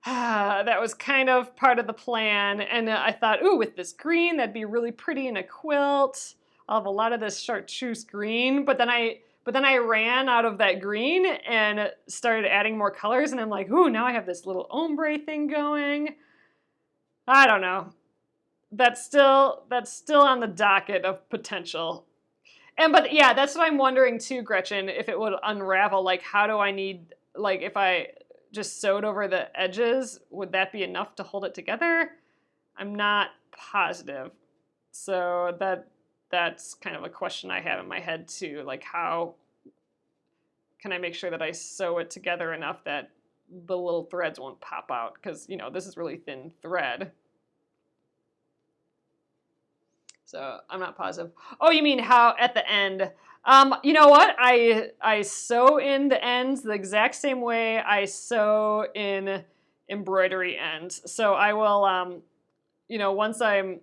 that was kind of part of the plan. And I thought, ooh, with this green, that'd be really pretty in a quilt. I'll have a lot of this chartreuse green. But then I ran out of that green and started adding more colors, and I'm like, ooh, now I have this little ombre thing going. I don't know. That's still on the docket of potential. But yeah, that's what I'm wondering too, Gretchen, if it would unravel. Like, how do I need, like, if I just sewed over the edges, would that be enough to hold it together? I'm not positive. So that's kind of a question I have in my head too. Like, how can I make sure that I sew it together enough that the little threads won't pop out? Because, you know, this is really thin thread. So I'm not positive. Oh, you mean how at the end? You know what? I sew in the ends the exact same way I sew in embroidery ends. So I will, you know, once I'm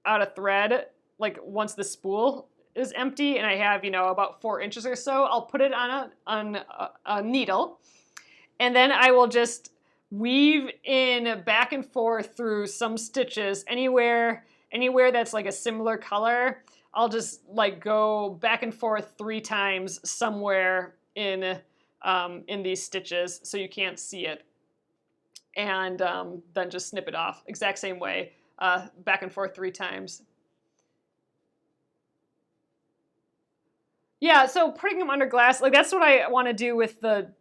out of thread, like once the spool is empty and I have, you know, about 4 inches or so, I'll put it on a needle, and then I will just weave in back and forth through some stitches anywhere that's like a similar color. I'll just like go back and forth 3 times somewhere in these stitches so you can't see it, and then just snip it off exact same way, back and forth 3 times. Yeah, so putting them under glass, like that's what I want to do with the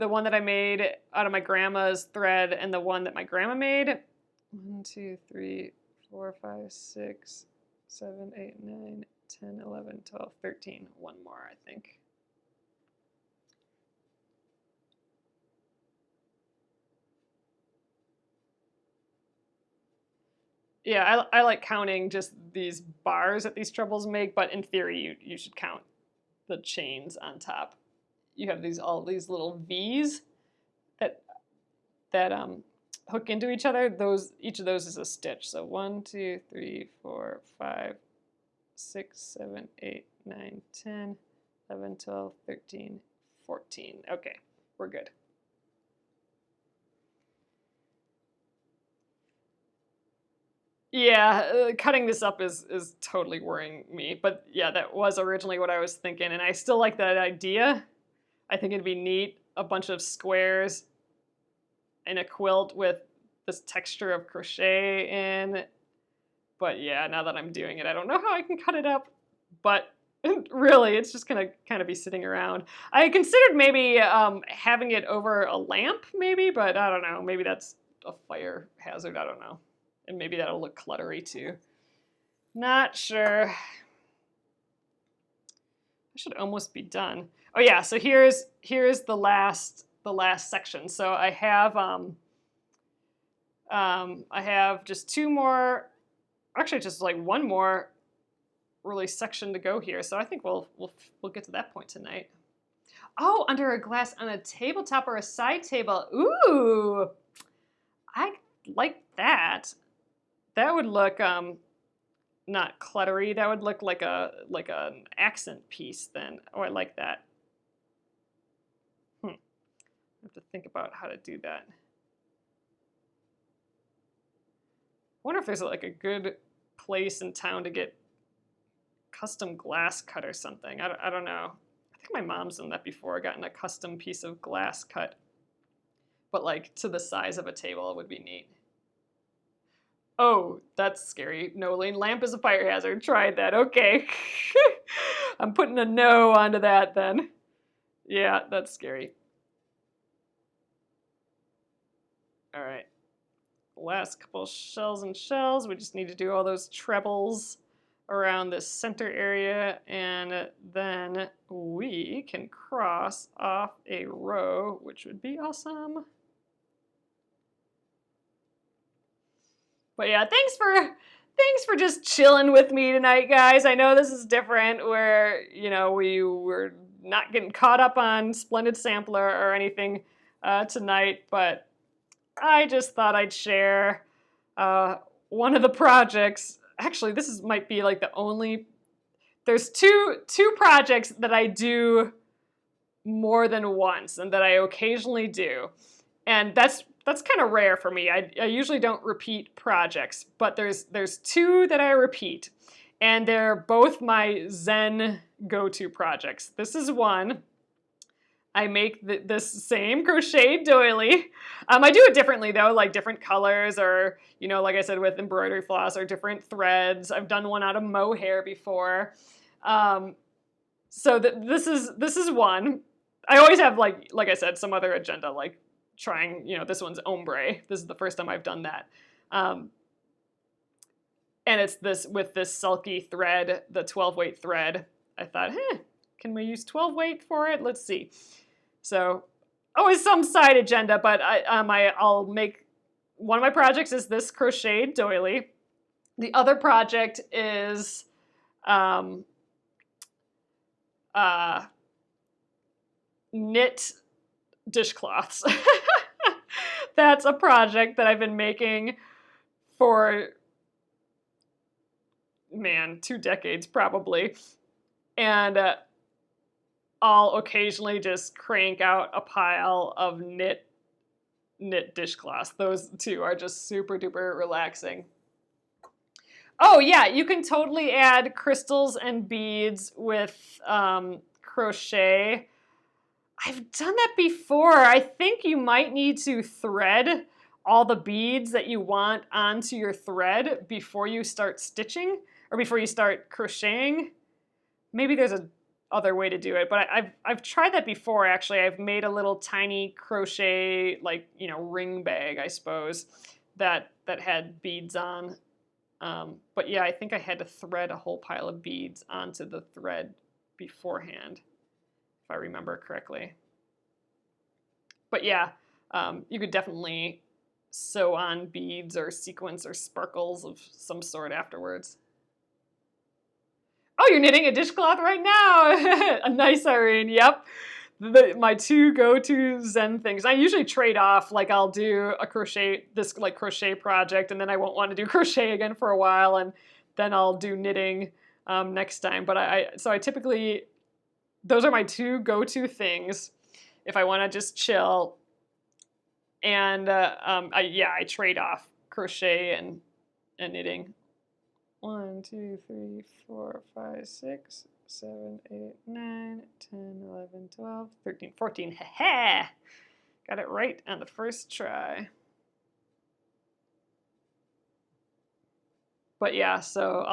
one that I made out of my grandma's thread and the one that my grandma made. 1, 2, 3, 4, 5, 6, 7, 8, 9, 10, 11, 12, 13. One more, I think. Yeah, I like counting just these bars that these trebles make, but in theory, you should count the chains on top. You have all these little V's that hook into each other. Each of those is a stitch. So 1, 2, 3, 4, 5, 6, 7, 8, 9, 10, 11, 12, 13, 14. Okay, we're good. Yeah, cutting this up is totally worrying me. But yeah, that was originally what I was thinking, and I still like that idea. I think it'd be neat, a bunch of squares in a quilt with this texture of crochet in. But yeah, now that I'm doing it, I don't know how I can cut it up. But really, it's just gonna kind of be sitting around. I considered maybe having it over a lamp, maybe, but I don't know. Maybe that's a fire hazard. I don't know. And maybe that'll look cluttery too. Not sure. I should almost be done. Oh yeah, so here's the last section. So I have just two more, actually just like one more really section to go here. So I think we'll get to that point tonight. Oh, under a glass on a tabletop or a side table. Ooh, I like that. That would look not cluttery. That would look like an accent piece then. Oh, I like that. I have to think about how to do that. I wonder if there's like a good place in town to get custom glass cut or something. I don't know. I think my mom's done that before, gotten a custom piece of glass cut. But like to the size of a table would be neat. Oh, that's scary. No, Lane, lamp is a fire hazard. Tried that. Okay. I'm putting a no onto that then. Yeah, that's scary. All right. Last couple shells and shells. We just need to do all those trebles around this center area, and then we can cross off a row, which would be awesome. But yeah, thanks for just chilling with me tonight, guys. I know this is different where, you know, we were not getting caught up on Splendid Sampler or anything tonight, but I just thought I'd share one of the projects. Actually, might be like the only, there's two projects that I do more than once and that I occasionally do. And that's kind of rare for me. I usually don't repeat projects, but there's two that I repeat, and they're both my Zen go-to projects. This is one. I make this same crochet doily. I do it differently though, like different colors, or you know, like I said, with embroidery floss or different threads. I've done one out of mohair before. So this is one. I always have like I said, some other agenda, like trying, you know, this one's ombre. This is the first time I've done that. And it's this with this sulky thread, the 12 weight thread. I thought, can we use 12 weight for it? Let's see. So always some side agenda, but I'll make, one of my projects is this crocheted doily. The other project is knit dishcloths. That's a project that I've been making for, man, 2 decades probably. And I'll occasionally just crank out a pile of knit dishcloths. Those two are just super duper relaxing. Oh yeah, you can totally add crystals and beads with crochet. I've done that before. I think you might need to thread all the beads that you want onto your thread before you start stitching or before you start crocheting. Maybe there's a other way to do it, but I've tried that before actually. I've made a little tiny crochet, like, you know, ring bag, I suppose, that had beads on. But yeah, I think I had to thread a whole pile of beads onto the thread beforehand, if I remember correctly. But yeah, you could definitely sew on beads or sequins or sparkles of some sort afterwards. Oh you're knitting a dishcloth right now. A nice, Irene. Yep. My two go-to Zen things. I usually trade off, like I'll do a crochet project, and then I won't want to do crochet again for a while, and then I'll do knitting next time. But so I typically, those are my two go-to things if I want to just chill. And I trade off crochet and knitting. 1, 2, 3, 4, 5, 6, 7, 8, 9, 10, 11, 12, 13, 14. Ha! Got it right on the first try. But yeah, so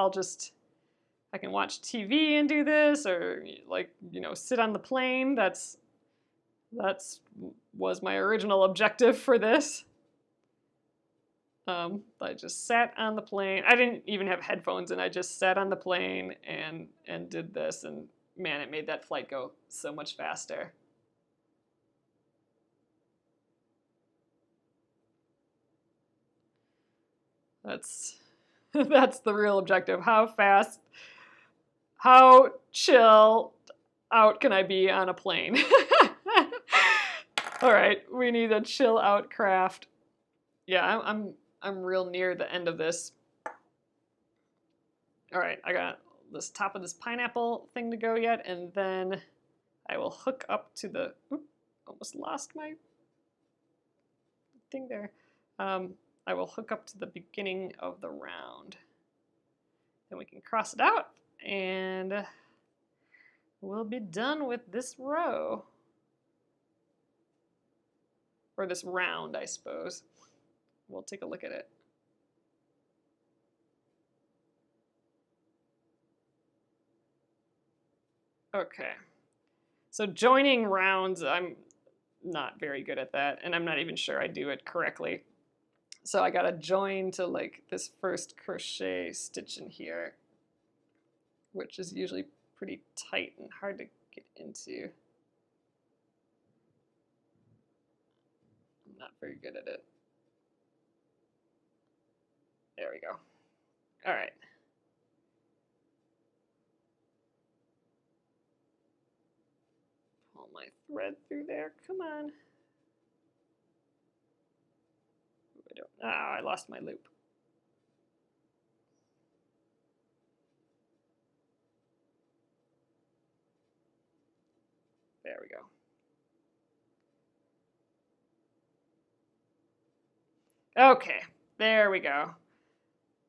I can watch TV and do this, or like, sit on the plane. That's was my original objective for this. I just sat on the plane. I didn't even have headphones, and I just sat on the plane and did this, and man, it made that flight go so much faster. That's the real objective. How chill out can I be on a plane? All right, we need a chill out craft. Yeah, I'm real near the end of this. All right, I got this top of this pineapple thing to go yet, and then I will hook up to the, almost lost my thing there. I will hook up to the beginning of the round. Then we can cross it out, and we'll be done with this row. Or this round, I suppose. We'll take a look at it. Okay. So joining rounds, I'm not very good at that, and I'm not even sure I do it correctly. So I gotta join to like this first crochet stitch in here, which is usually pretty tight and hard to get into. I'm not very good at it. There we go. All right. Pull my thread through there. Come on. I lost my loop. There we go. Okay, there we go.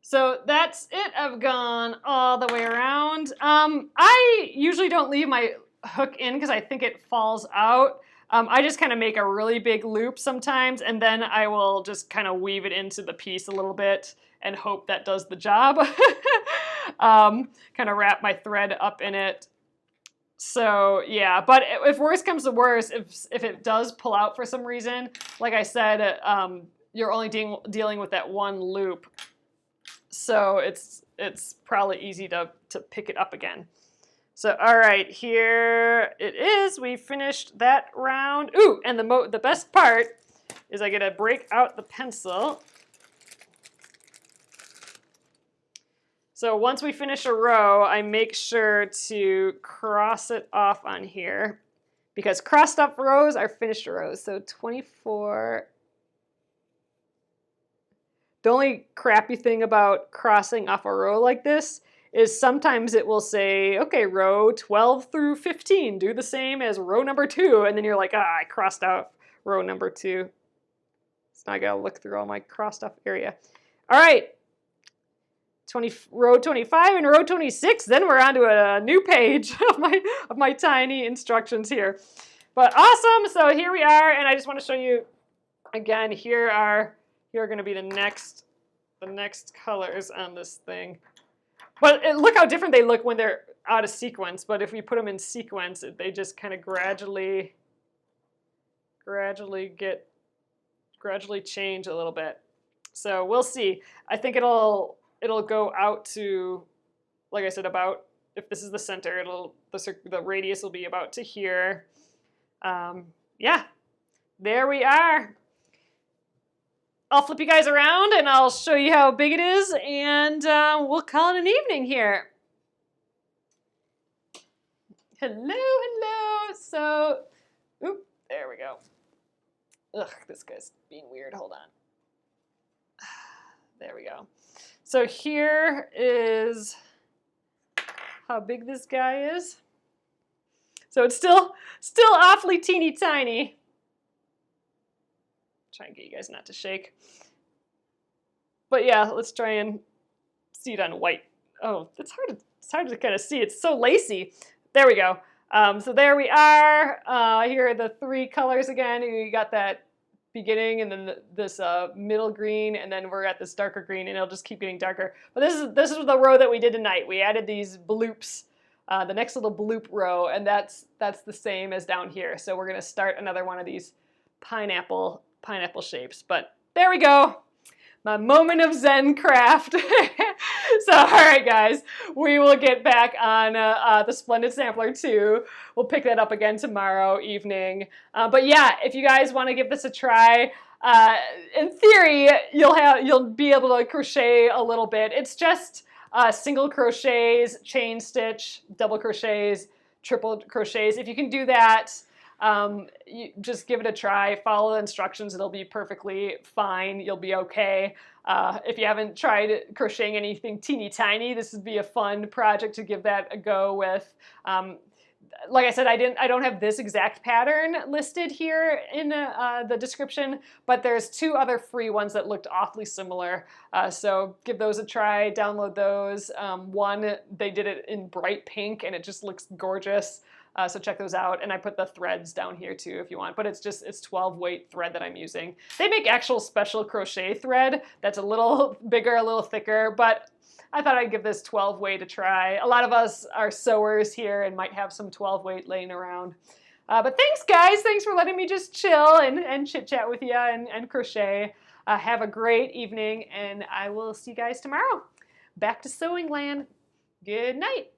So that's it. I've gone all the way around. I usually don't leave my hook in because I think it falls out. I just kind of make a really big loop sometimes, and then I will just kind of weave it into the piece a little bit and hope that does the job. Kind of wrap my thread up in it. So yeah, but if worse comes to worse, if it does pull out for some reason, like I said, you're only dealing with that one loop. So it's probably easy to pick it up again. So all right, here it is. We finished that round. Ooh, and the best part is I get to break out the pencil. So once we finish a row, I make sure to cross it off on here because crossed up rows are finished rows. So 24. The only crappy thing about crossing off a row like this is sometimes it will say, okay, row 12 through 15, do the same as row number 2. And then you're like, I crossed out row number 2. So now I gotta look through all my crossed off area. All right, row 25 and row 26, then we're on to a new page of my tiny instructions here. But awesome, so here we are, and I just want to show you again, here are going to be the next colors on this thing. But look how different they look when they're out of sequence. But if we put them in sequence, they just kind of gradually change a little bit. So we'll see. I think it'll go out to, like I said, about, if this is the center, the radius will be about to here. Yeah, there we are. I'll flip you guys around and I'll show you how big it is, and we'll call it an evening here. Hello, hello. So, oop, there we go. Ugh, this guy's being weird. Hold on. There we go. So here is how big this guy is. So it's still awfully teeny tiny. Try and get you guys not to shake. But yeah, let's try and see it on white. Oh, it's hard to kind of see. It's so lacy. There we go. So there we are. Here are the three colors again. You got that beginning and then this middle green, and then we're at this darker green, and it'll just keep getting darker. But this is the row that we did tonight. We added these bloops, the next little bloop row, and that's the same as down here. So we're gonna start another one of these pineapple shapes. But there we go. My moment of Zen craft. So, all right, guys, we will get back on the Splendid Sampler 2. We'll pick that up again tomorrow evening. But yeah, if you guys want to give this a try, in theory, you'll be able to crochet a little bit. It's just single crochets, chain stitch, double crochets, triple crochets. If you can do that, you just give it a try, follow the instructions, it'll be perfectly fine, you'll be okay. If you haven't tried crocheting anything teeny tiny, this would be a fun project to give that a go with. Like I said, I don't have this exact pattern listed here in the description, but there's two other free ones that looked awfully similar. So give those a try, download those. One, they did it in bright pink and it just looks gorgeous. So check those out, and I put the threads down here too if you want, but it's 12 weight thread that I'm using. They make actual special crochet thread that's a little bigger, a little thicker, but I thought I'd give this 12 weight a try. A lot of us are sewers here and might have some 12 weight laying around. But thanks guys, thanks for letting me just chill and chit chat with you and crochet. Have a great evening, and I will see you guys tomorrow. Back to sewing land. Good night.